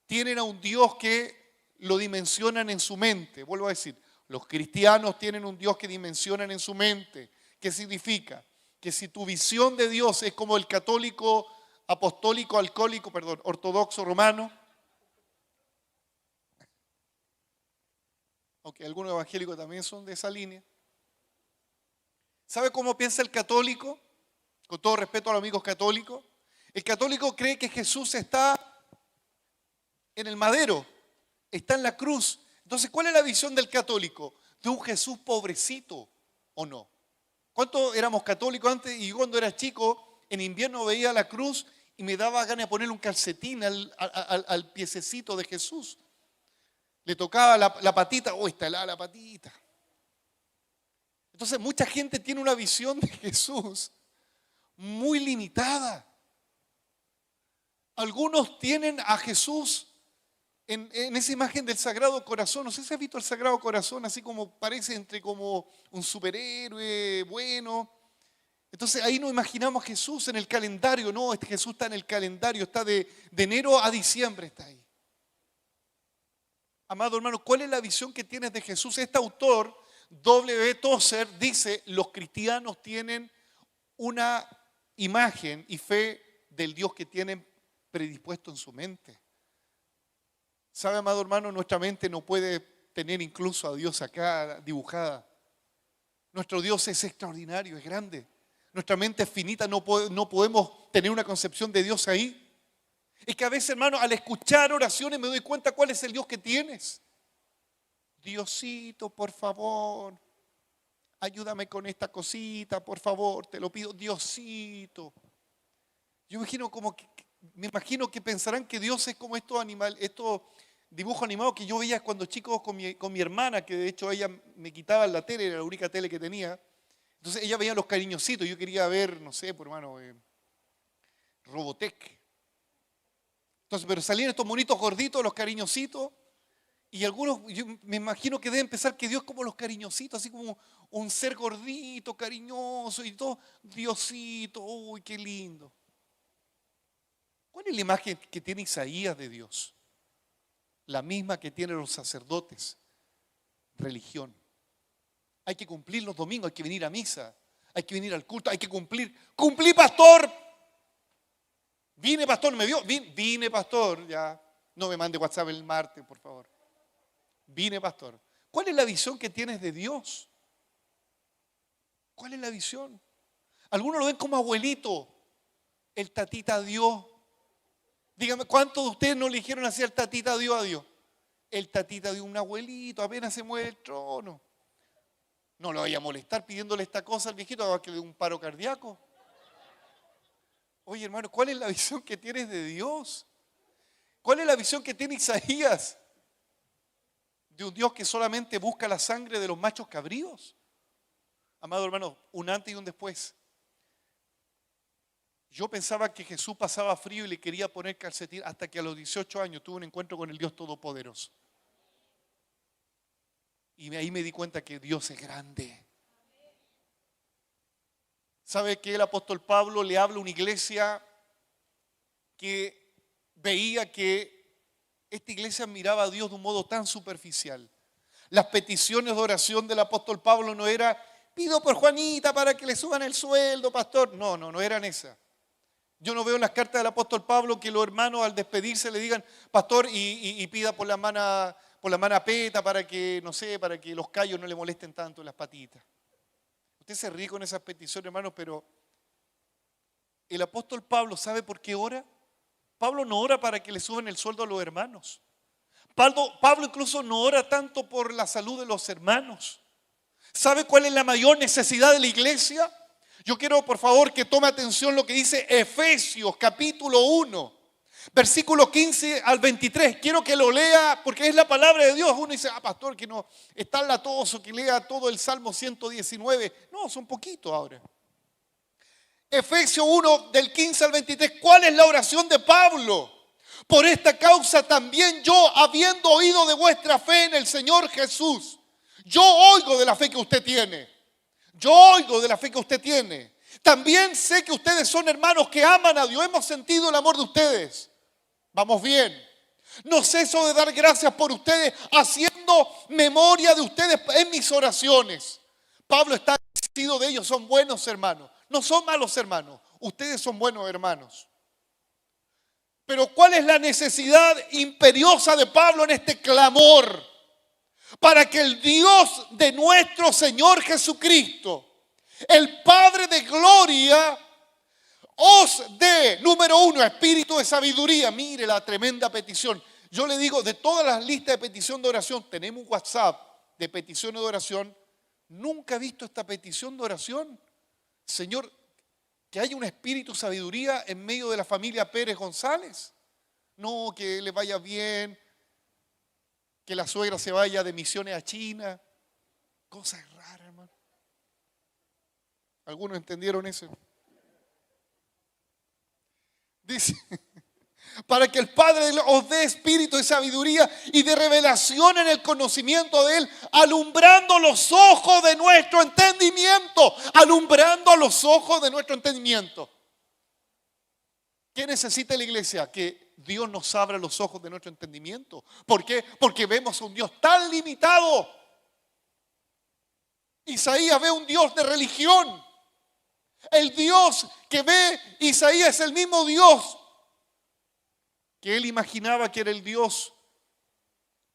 [SPEAKER 1] tienen a un Dios que lo dimensionan en su mente. Vuelvo a decir, los cristianos tienen un Dios que dimensionan en su mente. ¿Qué significa? Que si tu visión de Dios es como el católico, apostólico, ortodoxo romano, aunque algunos evangélicos también son de esa línea. ¿Sabe cómo piensa el católico? Con todo respeto a los amigos católicos. El católico cree que Jesús está en el madero, está en la cruz. Entonces, ¿cuál es la visión del católico? De un Jesús pobrecito, ¿o no? ¿Cuántos éramos católicos antes? Y yo cuando era chico, en invierno veía la cruz y me daba ganas de ponerle un calcetín al piececito de Jesús. Le tocaba la patita, está helada la patita. Entonces, mucha gente tiene una visión de Jesús muy limitada. Algunos tienen a Jesús en esa imagen del Sagrado Corazón. No sé si has visto el Sagrado Corazón, así como parece entre como un superhéroe bueno. Entonces ahí nos imaginamos a Jesús en el calendario. No, este Jesús está en el calendario, está de enero a diciembre, está ahí. Amado hermano, ¿cuál es la visión que tienes de Jesús? Este autor, W. Tozer, dice, los cristianos tienen una imagen y fe del Dios que tienen predispuesto en su mente. ¿Sabe, amado hermano? Nuestra mente no puede tener incluso a Dios acá dibujada. Nuestro Dios es extraordinario, es grande. Nuestra mente es finita, no podemos tener una concepción de Dios ahí. Es que a veces, hermano, al escuchar oraciones me doy cuenta cuál es el Dios que tienes. Diosito, por favor, ayúdame con esta cosita, por favor, te lo pido, Diosito. Yo me imagino que pensarán que Dios es como estos dibujos animados que yo veía cuando chico con mi hermana, que de hecho ella me quitaba la tele, era la única tele que tenía. Entonces ella veía los cariñositos, yo quería ver, no sé, por hermano, Robotech. Entonces, pero salían estos monitos gorditos, los cariñositos, y algunos, yo me imagino que deben pensar que Dios es como los cariñositos, así como un ser gordito, cariñoso y todo. Diosito, uy, qué lindo. ¿Cuál es la imagen que tiene Isaías de Dios? La misma que tienen los sacerdotes. Religión. Hay que cumplir los domingos, hay que venir a misa, hay que venir al culto, hay que cumplir. ¡Cumplí, pastor! Vine, pastor, ¿me vio? Vine, pastor, ya. No me mande WhatsApp el martes, por favor. Vine, pastor. ¿Cuál es la visión que tienes de Dios? ¿Cuál es la visión? Algunos lo ven como abuelito, el tatita Dios. Dígame, ¿cuántos de ustedes no le dijeron así al tatita Dios a Dios? el tatita de un abuelito, apenas se mueve el trono. No lo vaya a molestar pidiéndole esta cosa al viejito, que le dé un paro cardíaco. Oye, hermano, ¿cuál es la visión que tienes de Dios? ¿Cuál es la visión que tiene Isaías? De un Dios que solamente busca la sangre de los machos cabríos. Amado hermano, un antes y un después. Yo pensaba que Jesús pasaba frío y le quería poner calcetín hasta que a los 18 años tuve un encuentro con el Dios Todopoderoso. Y ahí me di cuenta que Dios es grande. ¿Sabe que el apóstol Pablo le habla a una iglesia que veía que esta iglesia miraba a Dios de un modo tan superficial? Las peticiones de oración del apóstol Pablo no era, pido por Juanita para que le suban el sueldo, pastor. No eran esas. Yo no veo en las cartas del apóstol Pablo que los hermanos al despedirse le digan, pastor, y pida por la mano peta para que, no sé, para que los callos no le molesten tanto en las patitas. Usted se ríe con esas peticiones, hermanos, pero el apóstol Pablo, ¿sabe por qué ora? Pablo no ora para que le suban el sueldo a los hermanos. Pablo incluso no ora tanto por la salud de los hermanos. ¿Sabe cuál es la mayor necesidad de la iglesia? Yo quiero, por favor, que tome atención lo que dice Efesios capítulo 1, versículo 15 al 23. Quiero que lo lea porque es la palabra de Dios. Uno dice, pastor, que no es tan latoso que lea todo el Salmo 119. No, son poquitos ahora. Efesios 1, del 15 al 23. ¿Cuál es la oración de Pablo? Por esta causa también yo, habiendo oído de vuestra fe en el Señor Jesús, yo oigo de la fe que usted tiene. Yo oigo de la fe que usted tiene. También sé que ustedes son hermanos que aman a Dios. Hemos sentido el amor de ustedes. Vamos bien. No ceso de dar gracias por ustedes, haciendo memoria de ustedes en mis oraciones. Pablo está agradecido de ellos. Son buenos hermanos. No son malos hermanos. Ustedes son buenos hermanos. Pero ¿cuál es la necesidad imperiosa de Pablo en este clamor? Para que el Dios de nuestro Señor Jesucristo, el Padre de gloria, os dé, número uno, espíritu de sabiduría. Mire la tremenda petición. Yo le digo, de todas las listas de petición de oración, tenemos un WhatsApp de peticiones de oración. Nunca he visto esta petición de oración. Señor, que haya un espíritu de sabiduría en medio de la familia Pérez González. No, que le vaya bien, que la suegra se vaya de misiones a China. Cosas raras, hermano. ¿Algunos entendieron eso? Dice, para que el Padre os dé espíritu de sabiduría y de revelación en el conocimiento de Él, alumbrando los ojos de nuestro entendimiento. Alumbrando los ojos de nuestro entendimiento. ¿Qué necesita la iglesia? Que Dios nos abra los ojos de nuestro entendimiento. ¿Por qué? Porque vemos a un Dios tan limitado. Isaías ve un Dios de religión. El Dios que ve Isaías es el mismo Dios que él imaginaba que era el Dios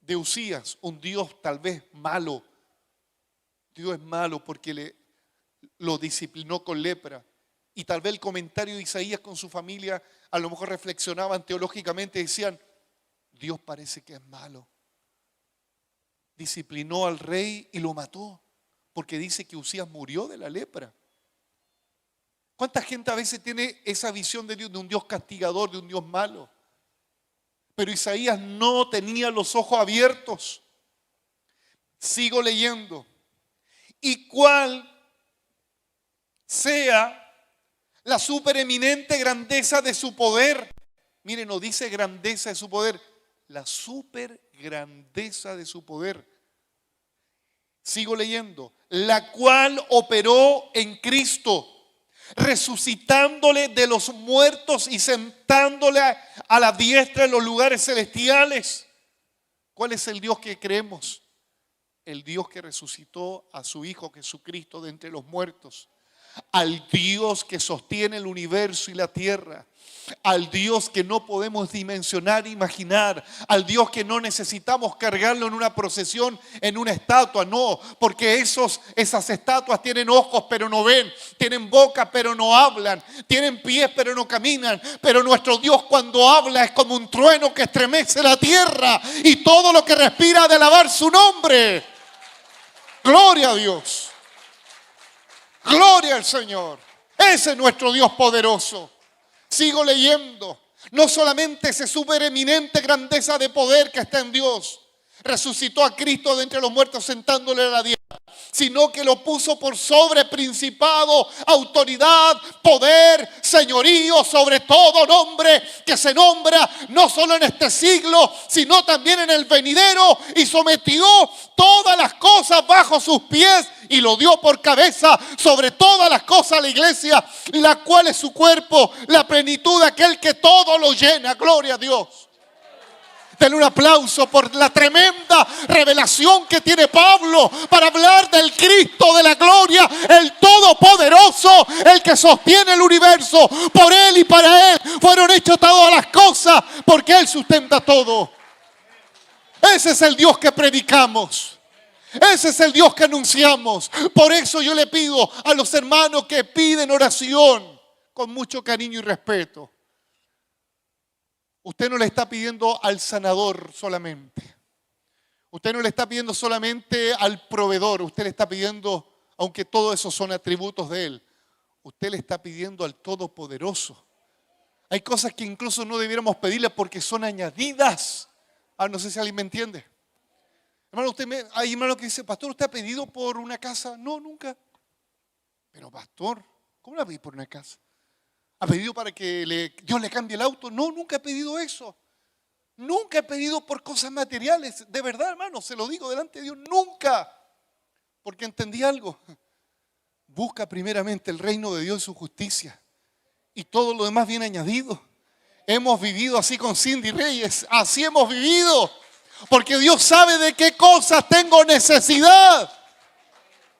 [SPEAKER 1] de Usías. Un Dios tal vez malo. Dios es malo porque lo disciplinó con lepra. Y tal vez el comentario de Isaías con su familia, a lo mejor reflexionaban teológicamente y decían, Dios parece que es malo. Disciplinó al rey y lo mató, porque dice que Usías murió de la lepra. ¿Cuánta gente a veces tiene esa visión de Dios, de un Dios castigador, de un Dios malo? Pero Isaías no tenía los ojos abiertos. Sigo leyendo. Y cuál sea la supereminente grandeza de su poder. Miren, no dice grandeza de su poder, la supergrandeza de su poder. Sigo leyendo. La cual operó en Cristo, resucitándole de los muertos y sentándole a la diestra en los lugares celestiales. ¿Cuál es el Dios que creemos? El Dios que resucitó a su Hijo Jesucristo de entre los muertos, al Dios que sostiene el universo y la tierra, al Dios que no podemos dimensionar, imaginar, al Dios que no necesitamos cargarlo en una procesión, en una estatua, no, porque esas estatuas tienen ojos pero no ven, tienen boca pero no hablan, tienen pies pero no caminan, pero nuestro Dios cuando habla es como un trueno que estremece la tierra y todo lo que respira ha de alabar su nombre. Gloria a Dios, gloria al Señor, ese es nuestro Dios poderoso. Sigo leyendo. No solamente esa supereminente grandeza de poder que está en Dios, resucitó a Cristo de entre los muertos sentándole a la diestra, sino que lo puso por sobre principado, autoridad, poder, señorío, sobre todo nombre que se nombra no solo en este siglo, sino también en el venidero, y sometió todas las cosas bajo sus pies y lo dio por cabeza sobre todas las cosas a la iglesia, la cual es su cuerpo, la plenitud de aquel que todo lo llena. Gloria a Dios. Denle un aplauso por la tremenda revelación que tiene Pablo para hablar del Cristo de la gloria, el Todopoderoso, el que sostiene el universo. Por Él y para Él fueron hechas todas las cosas, porque Él sustenta todo. Ese es el Dios que predicamos. Ese es el Dios que anunciamos. Por eso yo le pido a los hermanos que piden oración con mucho cariño y respeto. Usted no le está pidiendo al sanador solamente. Usted no le está pidiendo solamente al proveedor. Usted le está pidiendo, aunque todo eso son atributos de Él, usted le está pidiendo al Todopoderoso. Hay cosas que incluso no debiéramos pedirle porque son añadidas. No sé si alguien me entiende. Hermano, hay hermano que dice, pastor, ¿usted ha pedido por una casa? No, nunca. Pero pastor, ¿cómo la pedí por una casa? ¿Ha pedido para que Dios le cambie el auto? No, nunca he pedido eso. Nunca he pedido por cosas materiales. De verdad, hermano, se lo digo delante de Dios, nunca. Porque entendí algo. Busca primeramente el reino de Dios y su justicia. Y todo lo demás viene añadido. Hemos vivido así con Cindy Reyes. Así hemos vivido. Porque Dios sabe de qué cosas tengo necesidad.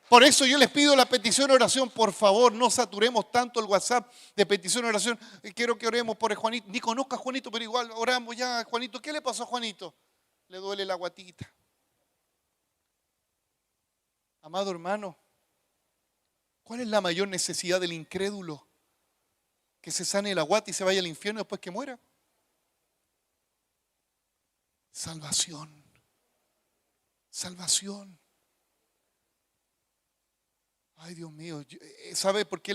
[SPEAKER 1] Por eso yo les pido la petición de oración. Por favor, no saturemos tanto el WhatsApp de petición de oración. Quiero que oremos por el Juanito. Ni conozco a Juanito, pero igual oramos ya. Juanito, ¿qué le pasó a Juanito? Le duele la guatita. Amado hermano, ¿cuál es la mayor necesidad del incrédulo? Que se sane la guata y se vaya al infierno después que muera. Salvación. Salvación. Ay, Dios mío, ¿sabe por qué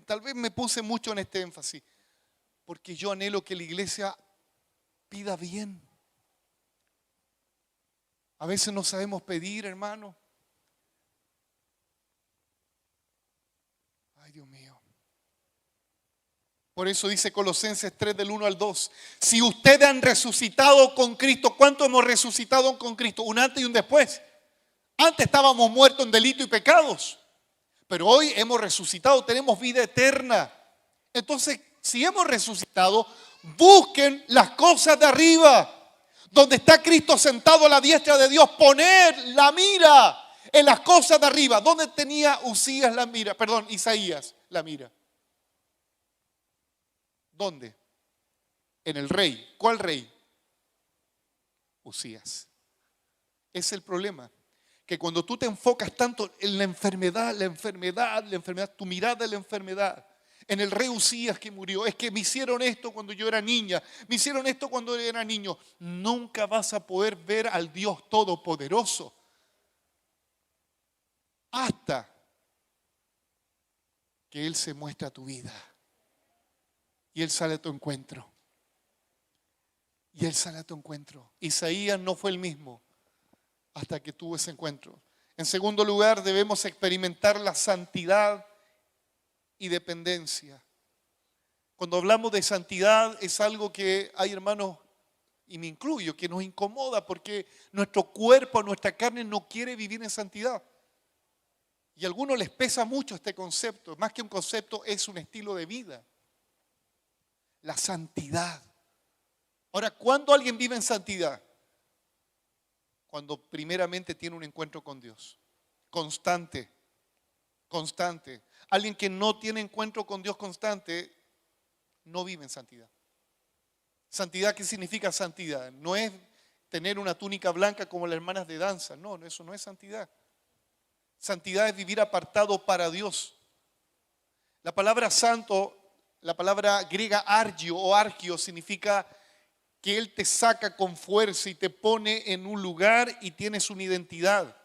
[SPEAKER 1] tal vez me puse mucho en este énfasis? Porque yo anhelo que la iglesia pida bien. A veces no sabemos pedir, hermano. Ay, Dios mío. Por eso dice Colosenses 3 del 1 al 2. Si ustedes han resucitado con Cristo, ¿cuánto hemos resucitado con Cristo? Un antes y un después. Antes estábamos muertos en delitos y pecados. Pero hoy hemos resucitado, tenemos vida eterna. Entonces, si hemos resucitado, busquen las cosas de arriba, donde está Cristo sentado a la diestra de Dios. Poner la mira en las cosas de arriba. ¿Dónde tenía Isaías la mira? ¿Dónde? En el rey. ¿Cuál rey? Usías. Es el problema. Que cuando tú te enfocas tanto en la enfermedad, tu mirada en la enfermedad, en el rey Usías que murió, es que me hicieron esto cuando yo era niña, me hicieron esto cuando yo era niño, nunca vas a poder ver al Dios Todopoderoso hasta que Él se muestra a tu vida y Él sale a tu encuentro. Y Él sale a tu encuentro. Isaías no fue el mismo hasta que tuvo ese encuentro. En segundo lugar, debemos experimentar la santidad y dependencia. Cuando hablamos de santidad es algo que hay hermanos, y me incluyo, que nos incomoda porque nuestro cuerpo, nuestra carne no quiere vivir en santidad. Y a algunos les pesa mucho este concepto. Más que un concepto, es un estilo de vida. La santidad. Ahora, ¿cuándo alguien vive en santidad? Cuando primeramente tiene un encuentro con Dios, constante, constante. Alguien que no tiene encuentro con Dios constante no vive en santidad. ¿Santidad qué significa santidad? No es tener una túnica blanca como las hermanas de danza. No, eso no es santidad. Santidad es vivir apartado para Dios. La palabra santo, la palabra griega argio o argio significa que Él te saca con fuerza y te pone en un lugar y tienes una identidad.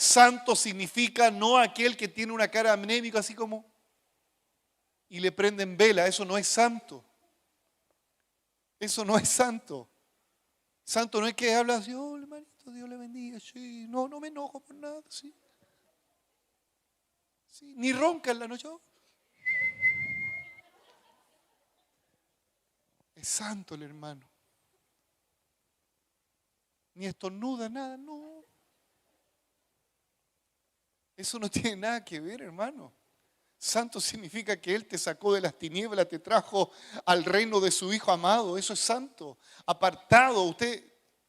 [SPEAKER 1] Santo significa no aquel que tiene una cara anémica así como y le prenden vela. Eso no es santo. Eso no es santo. Santo no es que habla así, oh hermanito, Dios le bendiga, sí. No me enojo por nada, sí. Sí. Ni ronca en la noche. Oh. Es santo el hermano. Ni estornuda nada, no. Eso no tiene nada que ver, hermano. Santo significa que Él te sacó de las tinieblas, te trajo al reino de su Hijo amado. Eso es santo. Apartado. ¿Usted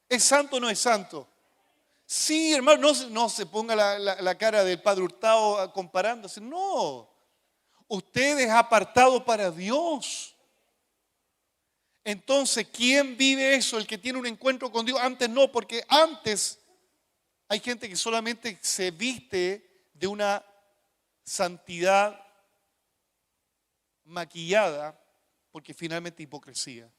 [SPEAKER 1] es santo o no es santo? Sí, hermano, no se ponga la cara del Padre Hurtado comparándose. No. Usted es apartado para Dios. Entonces, ¿quién vive eso? El que tiene un encuentro con Dios. Antes no, porque antes hay gente que solamente se viste de una santidad maquillada, porque finalmente hipocresía.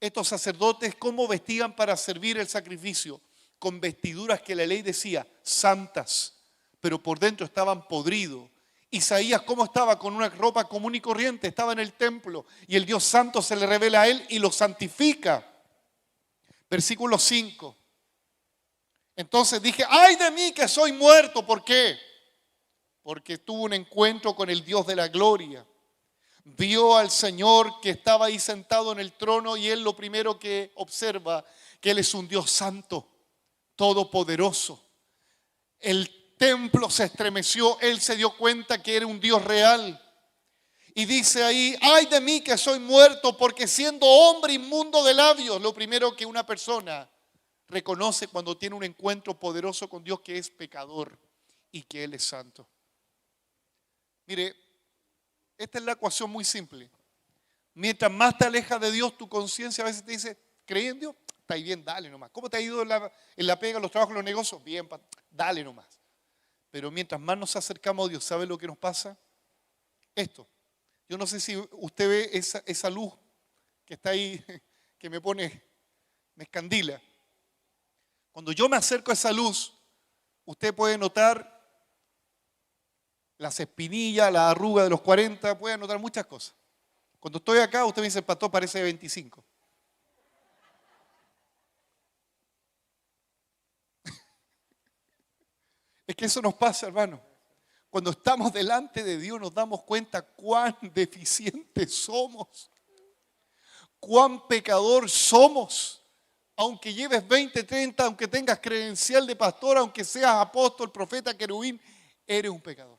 [SPEAKER 1] Estos sacerdotes, ¿cómo vestían para servir el sacrificio? Con vestiduras que la ley decía santas, pero por dentro estaban podridos. Isaías, ¿cómo estaba? Con una ropa común y corriente, estaba en el templo y el Dios santo se le revela a él y lo santifica. Versículo 5. Entonces dije, ¡ay de mí que soy muerto! ¿Por qué? Porque tuvo un encuentro con el Dios de la gloria. Vio al Señor que estaba ahí sentado en el trono y él lo primero que observa, que Él es un Dios santo, todopoderoso. El templo se estremeció, él se dio cuenta que era un Dios real. Y dice ahí, ¡ay de mí que soy muerto! Porque siendo hombre inmundo de labios, lo primero que una persona reconoce cuando tiene un encuentro poderoso con Dios, que es pecador y que Él es santo. Mire, esta es la ecuación muy simple. Mientras más te alejas de Dios, tu conciencia a veces te dice, ¿creí en Dios? Está ahí bien, dale nomás. ¿Cómo te ha ido en la pega, los trabajos, los negocios? Bien, dale nomás. Pero mientras más nos acercamos a Dios, ¿sabe lo que nos pasa? Esto. Yo no sé si usted ve esa luz que está ahí, que me escandila. Cuando yo me acerco a esa luz, usted puede notar las espinillas, la arruga de los 40, puede notar muchas cosas. Cuando estoy acá, usted me dice, el pastor parece de 25. Es que eso nos pasa, hermano. Cuando estamos delante de Dios nos damos cuenta cuán deficientes somos, cuán pecador somos. Aunque lleves 20, 30, aunque tengas credencial de pastor, aunque seas apóstol, profeta, querubín, eres un pecador.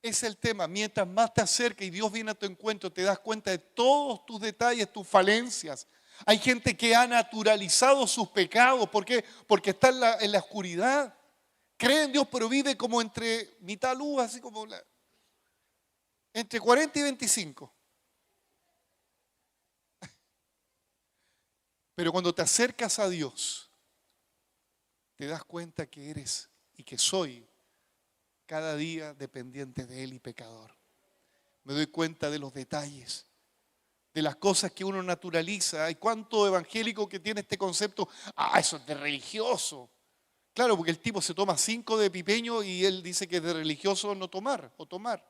[SPEAKER 1] Es el tema. Mientras más te acercas y Dios viene a tu encuentro, te das cuenta de todos tus detalles, tus falencias. Hay gente que ha naturalizado sus pecados. ¿Por qué? Porque está en la oscuridad. Cree en Dios, pero vive como entre mitad luz, así como entre 40 y 25. Pero cuando te acercas a Dios, te das cuenta que eres y que soy cada día dependiente de Él y pecador. Me doy cuenta de los detalles, de las cosas que uno naturaliza. Hay cuánto evangélico que tiene este concepto, eso es de religioso. Claro, porque el tipo se toma 5 de pipeño y él dice que es de religioso no tomar o tomar.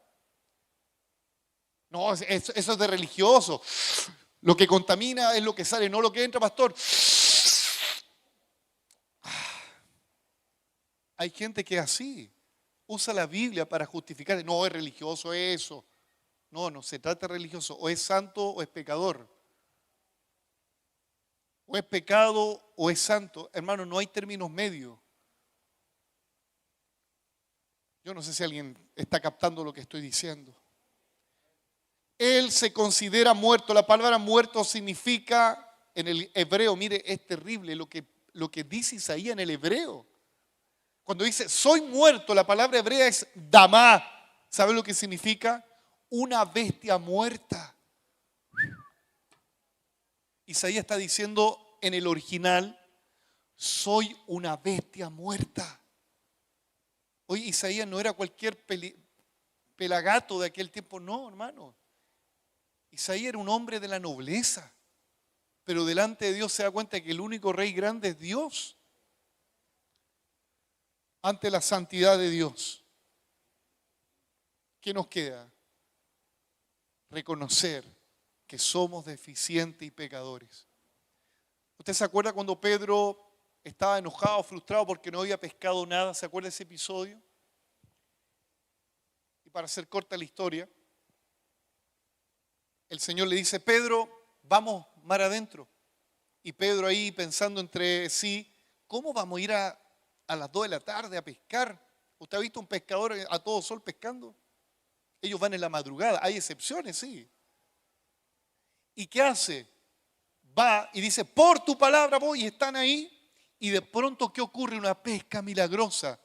[SPEAKER 1] No, eso es de religioso. Lo que contamina es lo que sale, no lo que entra, pastor. Hay gente que es así. Usa la Biblia para justificar. No, es religioso eso. No se trata de religioso. O es santo o es pecador. O es pecado o es santo. Hermano, no hay términos medios. Yo no sé si alguien está captando lo que estoy diciendo. Él se considera muerto. La palabra muerto significa en el hebreo, mire, es terrible lo que dice Isaías en el hebreo. Cuando dice soy muerto, la palabra hebrea es damá. ¿Sabe lo que significa? Una bestia muerta. Isaías está diciendo en el original, soy una bestia muerta. Hoy Isaías no era cualquier pelagato de aquel tiempo, no, hermano. Isaías era un hombre de la nobleza, pero delante de Dios se da cuenta que el único rey grande es Dios. Ante la santidad de Dios, ¿qué nos queda? Reconocer que somos deficientes y pecadores. ¿Usted se acuerda cuando Pedro estaba enojado, frustrado porque no había pescado nada? ¿Se acuerda de ese episodio? Y para hacer corta la historia, el Señor le dice, Pedro, vamos mar adentro. Y Pedro ahí pensando entre sí, ¿cómo vamos a ir a las 2 de la tarde a pescar? ¿Usted ha visto un pescador a todo sol pescando? Ellos van en la madrugada, hay excepciones, sí. ¿Y qué hace? Va y dice, por tu palabra voy, y están ahí. Y de pronto, ¿qué ocurre? Una pesca milagrosa.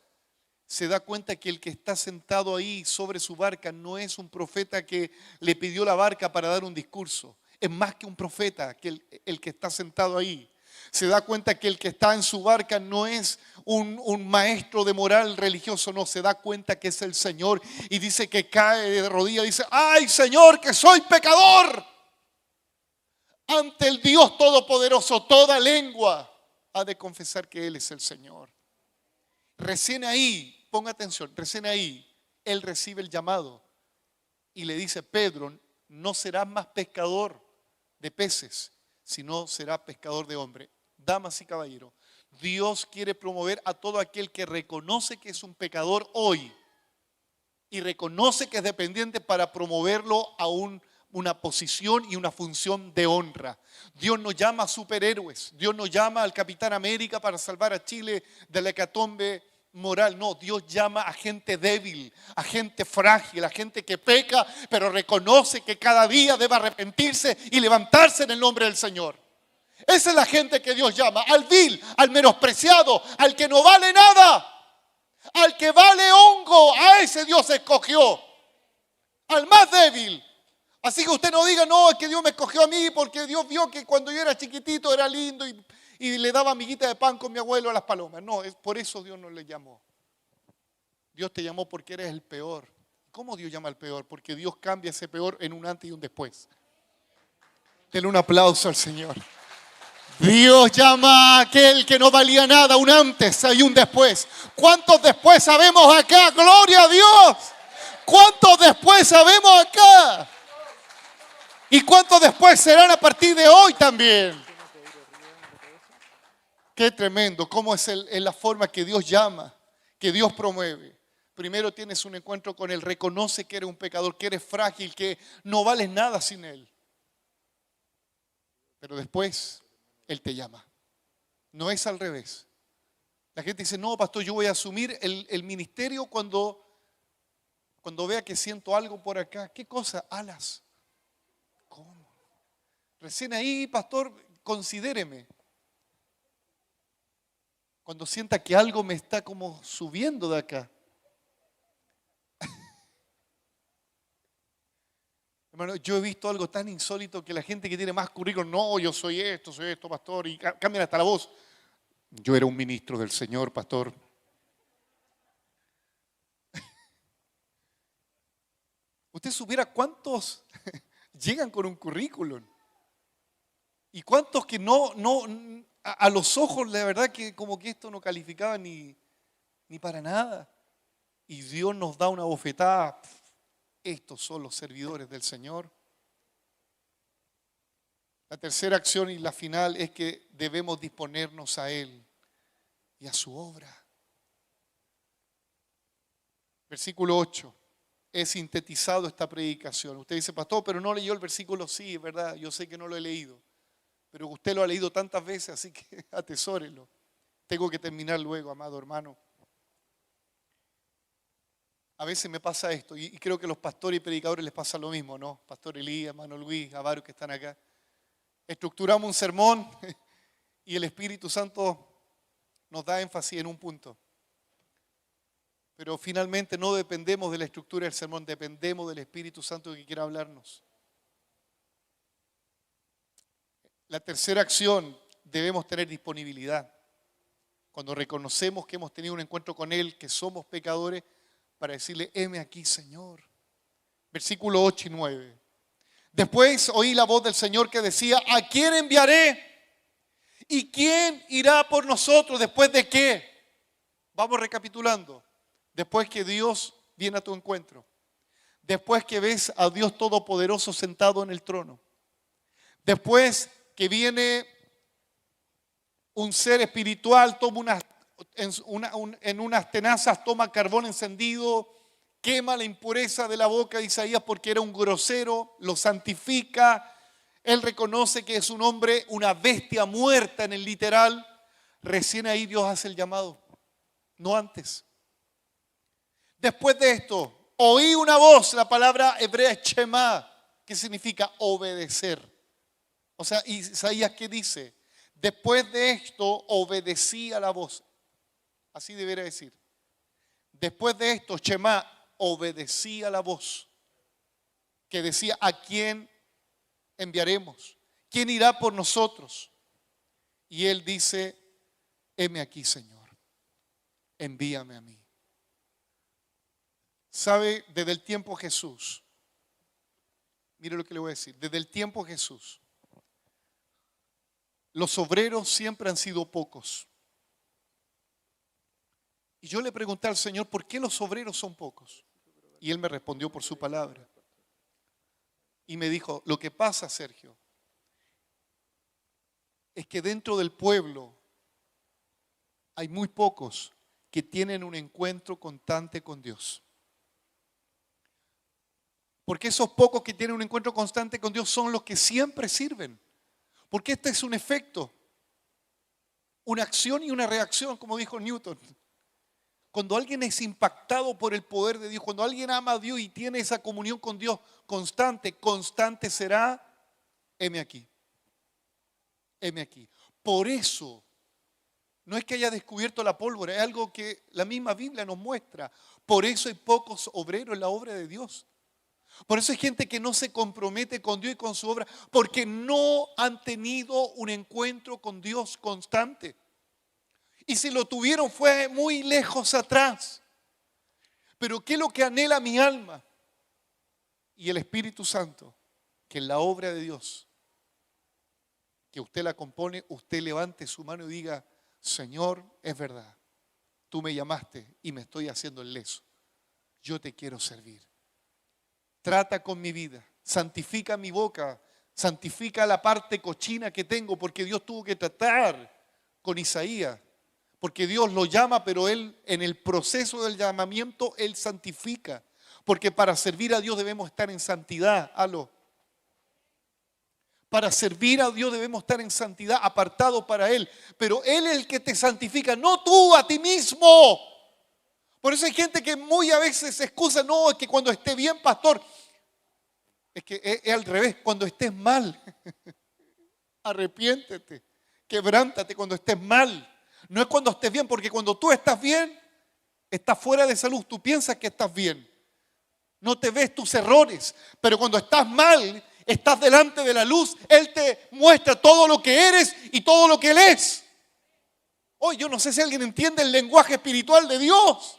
[SPEAKER 1] Se da cuenta que el que está sentado ahí sobre su barca no es un profeta que le pidió la barca para dar un discurso. Es más que un profeta, que el que está sentado ahí. Se da cuenta que el que está en su barca no es un maestro de moral religioso, no, se da cuenta que es el Señor. Y dice que cae de rodillas, dice, ¡ay, Señor, que soy pecador! Ante el Dios Todopoderoso, toda lengua ha de confesar que Él es el Señor. Recién ahí, ponga atención, recién ahí, Él recibe el llamado y le dice, Pedro, no serás más pescador de peces, sino serás pescador de hombres. Damas y caballeros, Dios quiere promover a todo aquel que reconoce que es un pecador hoy y reconoce que es dependiente para promoverlo a una posición y una función de honra. Dios nos llama a superhéroes. Dios nos llama al Capitán América para salvar a Chile de la hecatombe moral. No, Dios llama a gente débil, a gente frágil, a gente que peca, pero reconoce que cada día debe arrepentirse y levantarse en el nombre del Señor. Esa es la gente que Dios llama, al vil, al menospreciado, al que no vale nada, al que vale hongo. A ese Dios escogió, al más débil. Así que usted no diga, no, es que Dios me escogió a mí porque Dios vio que cuando yo era chiquitito era lindo y le daba amiguita de pan con mi abuelo a las palomas. No, es por eso Dios no le llamó. Dios te llamó porque eres el peor. ¿Cómo Dios llama al peor? Porque Dios cambia ese peor en un antes y un después. Denle un aplauso al Señor. Dios llama a aquel que no valía nada un antes y un después. ¿Cuántos después sabemos acá? ¡Gloria a Dios! ¿Cuántos después sabemos acá? ¿Y cuántos después serán a partir de hoy también? Qué tremendo, cómo es la forma que Dios llama, que Dios promueve. Primero tienes un encuentro con Él, reconoce que eres un pecador, que eres frágil, que no vales nada sin Él. Pero después Él te llama. No es al revés. La gente dice, no, pastor, yo voy a asumir el ministerio cuando vea que siento algo por acá. ¿Qué cosa? Alas. ¿Cómo? Recién ahí, pastor, considéreme. Cuando sienta que algo me está como subiendo de acá. Hermano, yo he visto algo tan insólito que la gente que tiene más currículum, no, yo soy esto, pastor, y cambian hasta la voz. Yo era un ministro del Señor, pastor. Usted supiera cuántos llegan con un currículum y cuántos que no, a los ojos, la verdad que como que esto no calificaba ni para nada. Y Dios nos da una bofetada. Estos son los servidores del Señor. La tercera acción y la final es que debemos disponernos a Él y a su obra. Versículo 8. He sintetizado esta predicación. Usted dice, pastor, pero no leyó el versículo. Sí, es verdad, yo sé que no lo he leído. Pero usted lo ha leído tantas veces, así que atesórelo. Tengo que terminar luego, amado hermano. A veces me pasa esto, y creo que a los pastores y predicadores les pasa lo mismo, ¿no? Pastor Elías, hermano Luis, a varios que están acá. Estructuramos un sermón y el Espíritu Santo nos da énfasis en un punto. Pero finalmente no dependemos de la estructura del sermón, dependemos del Espíritu Santo que quiera hablarnos. La tercera acción, debemos tener disponibilidad. Cuando reconocemos que hemos tenido un encuentro con Él, que somos pecadores, para decirle, heme aquí, Señor. Versículo 8 y 9. Después oí la voz del Señor que decía, ¿a quién enviaré? ¿Y quién irá por nosotros? ¿Después de qué? Vamos recapitulando. Después que Dios viene a tu encuentro. Después que ves a Dios Todopoderoso sentado en el trono. Después que viene un ser espiritual, toma en unas tenazas, toma carbón encendido, quema la impureza de la boca de Isaías porque era un grosero, lo santifica. Él reconoce que es un hombre, una bestia muerta en el literal. Recién ahí Dios hace el llamado, no antes. Después de esto, oí una voz, la palabra hebrea es Shema, que significa obedecer. O sea, Isaías, ¿qué dice? Después de esto, obedecí a la voz. Así debería decir. Después de esto, Shema, obedecí a la voz que decía, ¿a quién enviaremos? ¿Quién irá por nosotros? Y él dice, heme aquí, Señor, envíame a mí. ¿Sabe? Desde el tiempo Jesús, mire lo que le voy a decir, desde el tiempo Jesús, los obreros siempre han sido pocos. Y yo le pregunté al Señor, ¿por qué los obreros son pocos? Y Él me respondió por su palabra. Y me dijo, lo que pasa, Sergio, es que dentro del pueblo hay muy pocos que tienen un encuentro constante con Dios. Porque esos pocos que tienen un encuentro constante con Dios son los que siempre sirven. Porque este es un efecto, una acción y una reacción, como dijo Newton. Cuando alguien es impactado por el poder de Dios, cuando alguien ama a Dios y tiene esa comunión con Dios constante será, heme aquí. Heme aquí. Por eso, no es que haya descubierto la pólvora, es algo que la misma Biblia nos muestra. Por eso hay pocos obreros en la obra de Dios. Por eso hay gente que no se compromete con Dios y con su obra, porque no han tenido un encuentro con Dios constante. Y si lo tuvieron fue muy lejos atrás. Pero ¿qué es lo que anhela mi alma? Y el Espíritu Santo, que en la obra de Dios, que usted la compone, usted levante su mano y diga, Señor, es verdad, tú me llamaste y me estoy haciendo el leso. Yo te quiero servir. Trata con mi vida, santifica mi boca, santifica la parte cochina que tengo, porque Dios tuvo que tratar con Isaías, porque Dios lo llama, pero Él en el proceso del llamamiento, Él santifica, porque para servir a Dios debemos estar en santidad. Para servir a Dios debemos estar en santidad, apartado para Él, pero Él es el que te santifica, no tú a ti mismo. Por eso hay gente que muy a veces se excusa, no, es que cuando esté bien, pastor, es que es al revés, cuando estés mal, arrepiéntete, quebrántate cuando estés mal. No es cuando estés bien, porque cuando tú estás bien, estás fuera de salud, tú piensas que estás bien, no te ves tus errores, pero cuando estás mal, estás delante de la luz, Él te muestra todo lo que eres y todo lo que Él es. Hoy yo no sé si alguien entiende el lenguaje espiritual de Dios.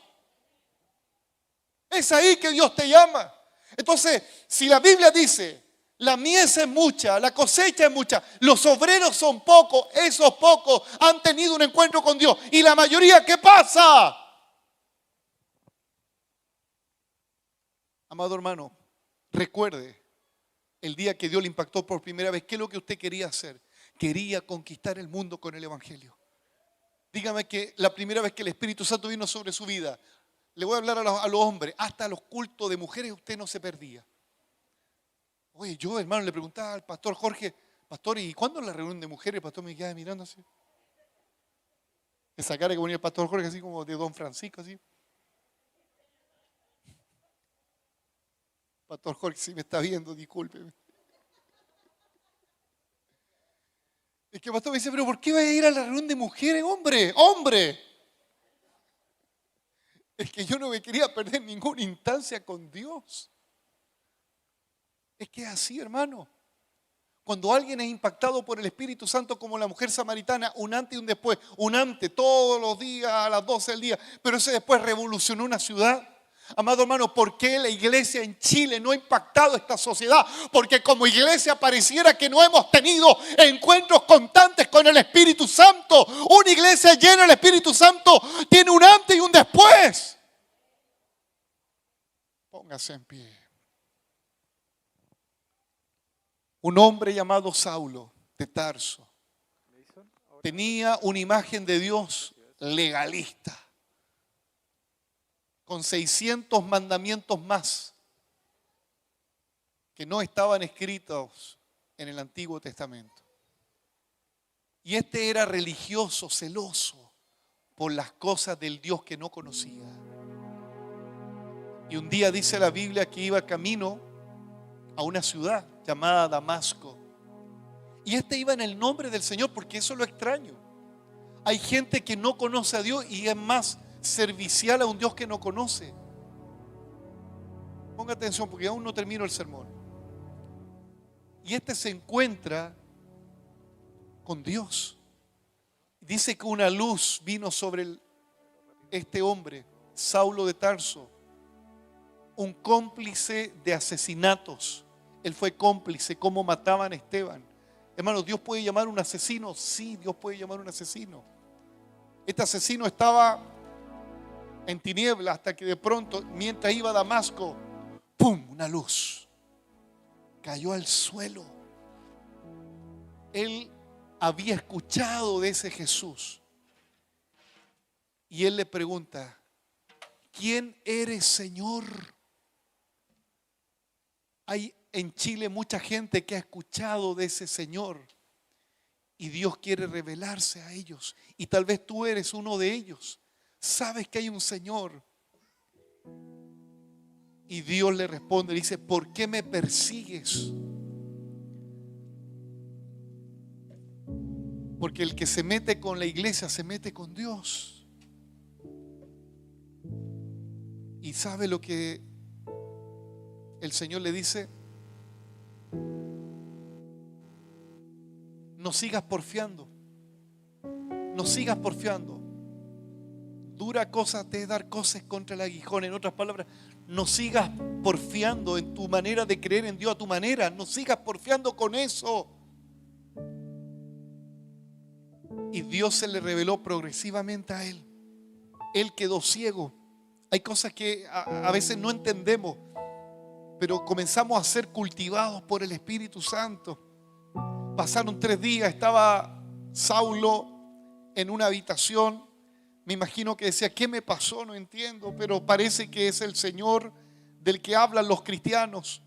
[SPEAKER 1] Es ahí que Dios te llama. Entonces, si la Biblia dice, la mies es mucha, la cosecha es mucha, los obreros son pocos, esos pocos han tenido un encuentro con Dios. Y la mayoría, ¿qué pasa? Amado hermano, recuerde el día que Dios le impactó por primera vez, ¿qué es lo que usted quería hacer? Quería conquistar el mundo con el Evangelio. Dígame que la primera vez que el Espíritu Santo vino sobre su vida, le voy a hablar a los hombres, hasta los cultos de mujeres usted no se perdía. Oye, yo hermano le preguntaba al pastor Jorge, pastor, ¿y cuándo es la reunión de mujeres? El pastor me quedaba mirando así. Esa cara que ponía el pastor Jorge así como de Don Francisco así. Pastor Jorge, si me está viendo, discúlpeme. Es que el pastor me dice, pero ¿por qué va a ir a la reunión de mujeres? Hombre, hombre. Es que yo no me quería perder ninguna instancia con Dios. Es que es así, hermano. Cuando alguien es impactado por el Espíritu Santo como la mujer samaritana, un antes y un después, un antes todos los días a las 12 del día, pero ese después revolucionó una ciudad. Amado hermano, ¿por qué la iglesia en Chile no ha impactado esta sociedad? Porque como iglesia pareciera que no hemos tenido encuentros constantes con el Espíritu Santo. Una iglesia llena del Espíritu Santo tiene un antes y un después. Póngase en pie. Un hombre llamado Saulo de Tarso tenía una imagen de Dios legalista, con 600 mandamientos más que no estaban escritos en el Antiguo Testamento. Y este era religioso, celoso por las cosas del Dios que no conocía. Y un día dice la Biblia que iba camino a una ciudad llamada Damasco. Y este iba en el nombre del Señor, porque eso es lo extraño. Hay gente que no conoce a Dios y es más servicial a un Dios que no conoce. Ponga atención porque aún no termino el sermón. Y este se encuentra con Dios. Dice que una luz vino sobre este hombre, Saulo de Tarso, un cómplice de asesinatos. Él fue cómplice, cómo mataban a Esteban. Hermanos, ¿Dios puede llamar a un asesino? Sí, Dios puede llamar a un asesino. Este asesino estaba en tinieblas hasta que de pronto, mientras iba a Damasco, ¡pum!, una luz. Cayó al suelo. Él había escuchado de ese Jesús. Y él le pregunta, ¿quién eres, Señor? Hay en Chile mucha gente que ha escuchado de ese Señor y Dios quiere revelarse a ellos. Y tal vez tú eres uno de ellos. Sabes que hay un Señor. Y Dios le responde, dice, ¿por qué me persigues? Porque el que se mete con la iglesia se mete con Dios. ¿Y sabe lo que el Señor le dice? No sigas porfiando. No sigas porfiando. Dura cosa te es dar cosas contra el aguijón. En otras palabras, no sigas porfiando en tu manera de creer en Dios a tu manera. No sigas porfiando con eso. Y Dios se le reveló progresivamente a él. Él quedó ciego. Hay cosas que a veces no entendemos, pero comenzamos a ser cultivados por el Espíritu Santo. Pasaron 3 días, estaba Saulo en una habitación. Me imagino que decía, ¿qué me pasó? No entiendo, pero parece que es el Señor del que hablan los cristianos.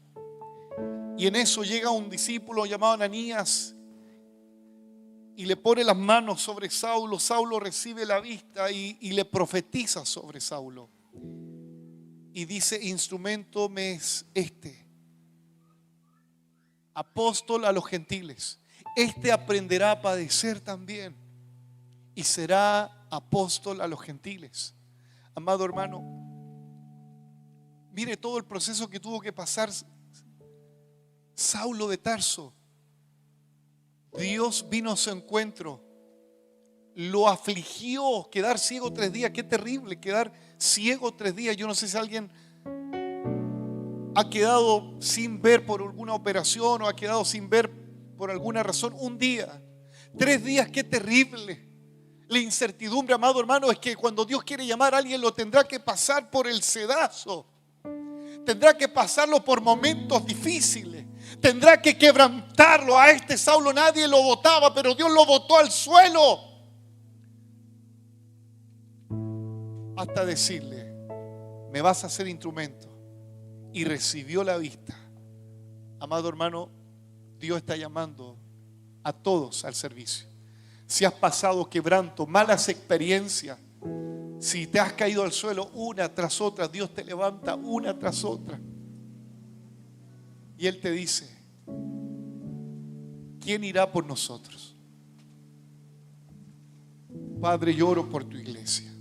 [SPEAKER 1] Y en eso llega un discípulo llamado Ananías y le pone las manos sobre Saulo. Saulo recibe la vista y le profetiza sobre Saulo. Y dice, instrumento me es este, apóstol a los gentiles. Este aprenderá a padecer también y será apóstol a los gentiles. Amado hermano, mire todo el proceso que tuvo que pasar Saulo de Tarso. Dios vino a su encuentro, lo afligió. Quedar ciego 3 días, qué terrible, quedar ciego 3 días. Yo no sé si alguien ha quedado sin ver por alguna operación o ha quedado sin ver por alguna razón. Un día, 3 días, qué terrible. La incertidumbre, amado hermano, es que cuando Dios quiere llamar a alguien lo tendrá que pasar por el sedazo. Tendrá que pasarlo por momentos difíciles. Tendrá que quebrantarlo. A este Saulo nadie lo botaba, pero Dios lo botó al suelo. Hasta decirle, me vas a hacer instrumento. Y recibió la vista. Amado hermano, Dios está llamando a todos al servicio. Si has pasado quebranto, malas experiencias, si te has caído al suelo una tras otra, Dios te levanta una tras otra. Y Él te dice, ¿quién irá por nosotros? Padre, yo oro por tu iglesia.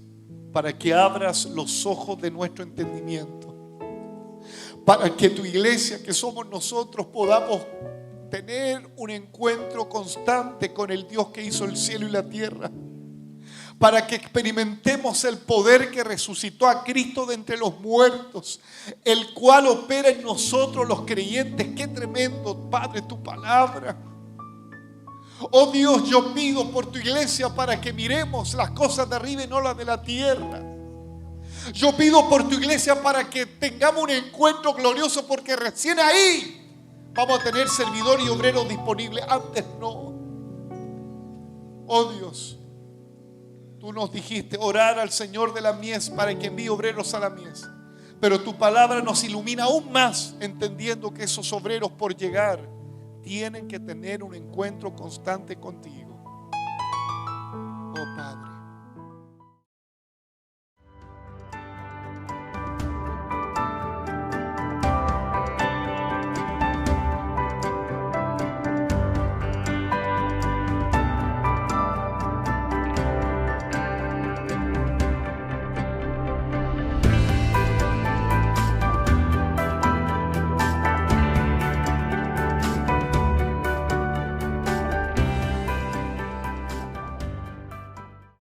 [SPEAKER 1] para que abras los ojos de nuestro entendimiento, para que tu iglesia, que somos nosotros, podamos tener un encuentro constante con el Dios que hizo el cielo y la tierra, para que experimentemos el poder que resucitó a Cristo de entre los muertos, el cual opera en nosotros los creyentes. Qué tremendo, Padre, tu palabra. Oh Dios, yo pido por tu iglesia para que miremos las cosas de arriba y no las de la tierra. Yo pido por tu iglesia para que tengamos un encuentro glorioso, porque recién ahí vamos a tener servidor y obrero disponible. Antes no. Oh Dios, tú nos dijiste orar al Señor de la mies para que envíe obreros a la mies. Pero tu palabra nos ilumina aún más, entendiendo que esos obreros por llegar tienen que tener un encuentro constante contigo.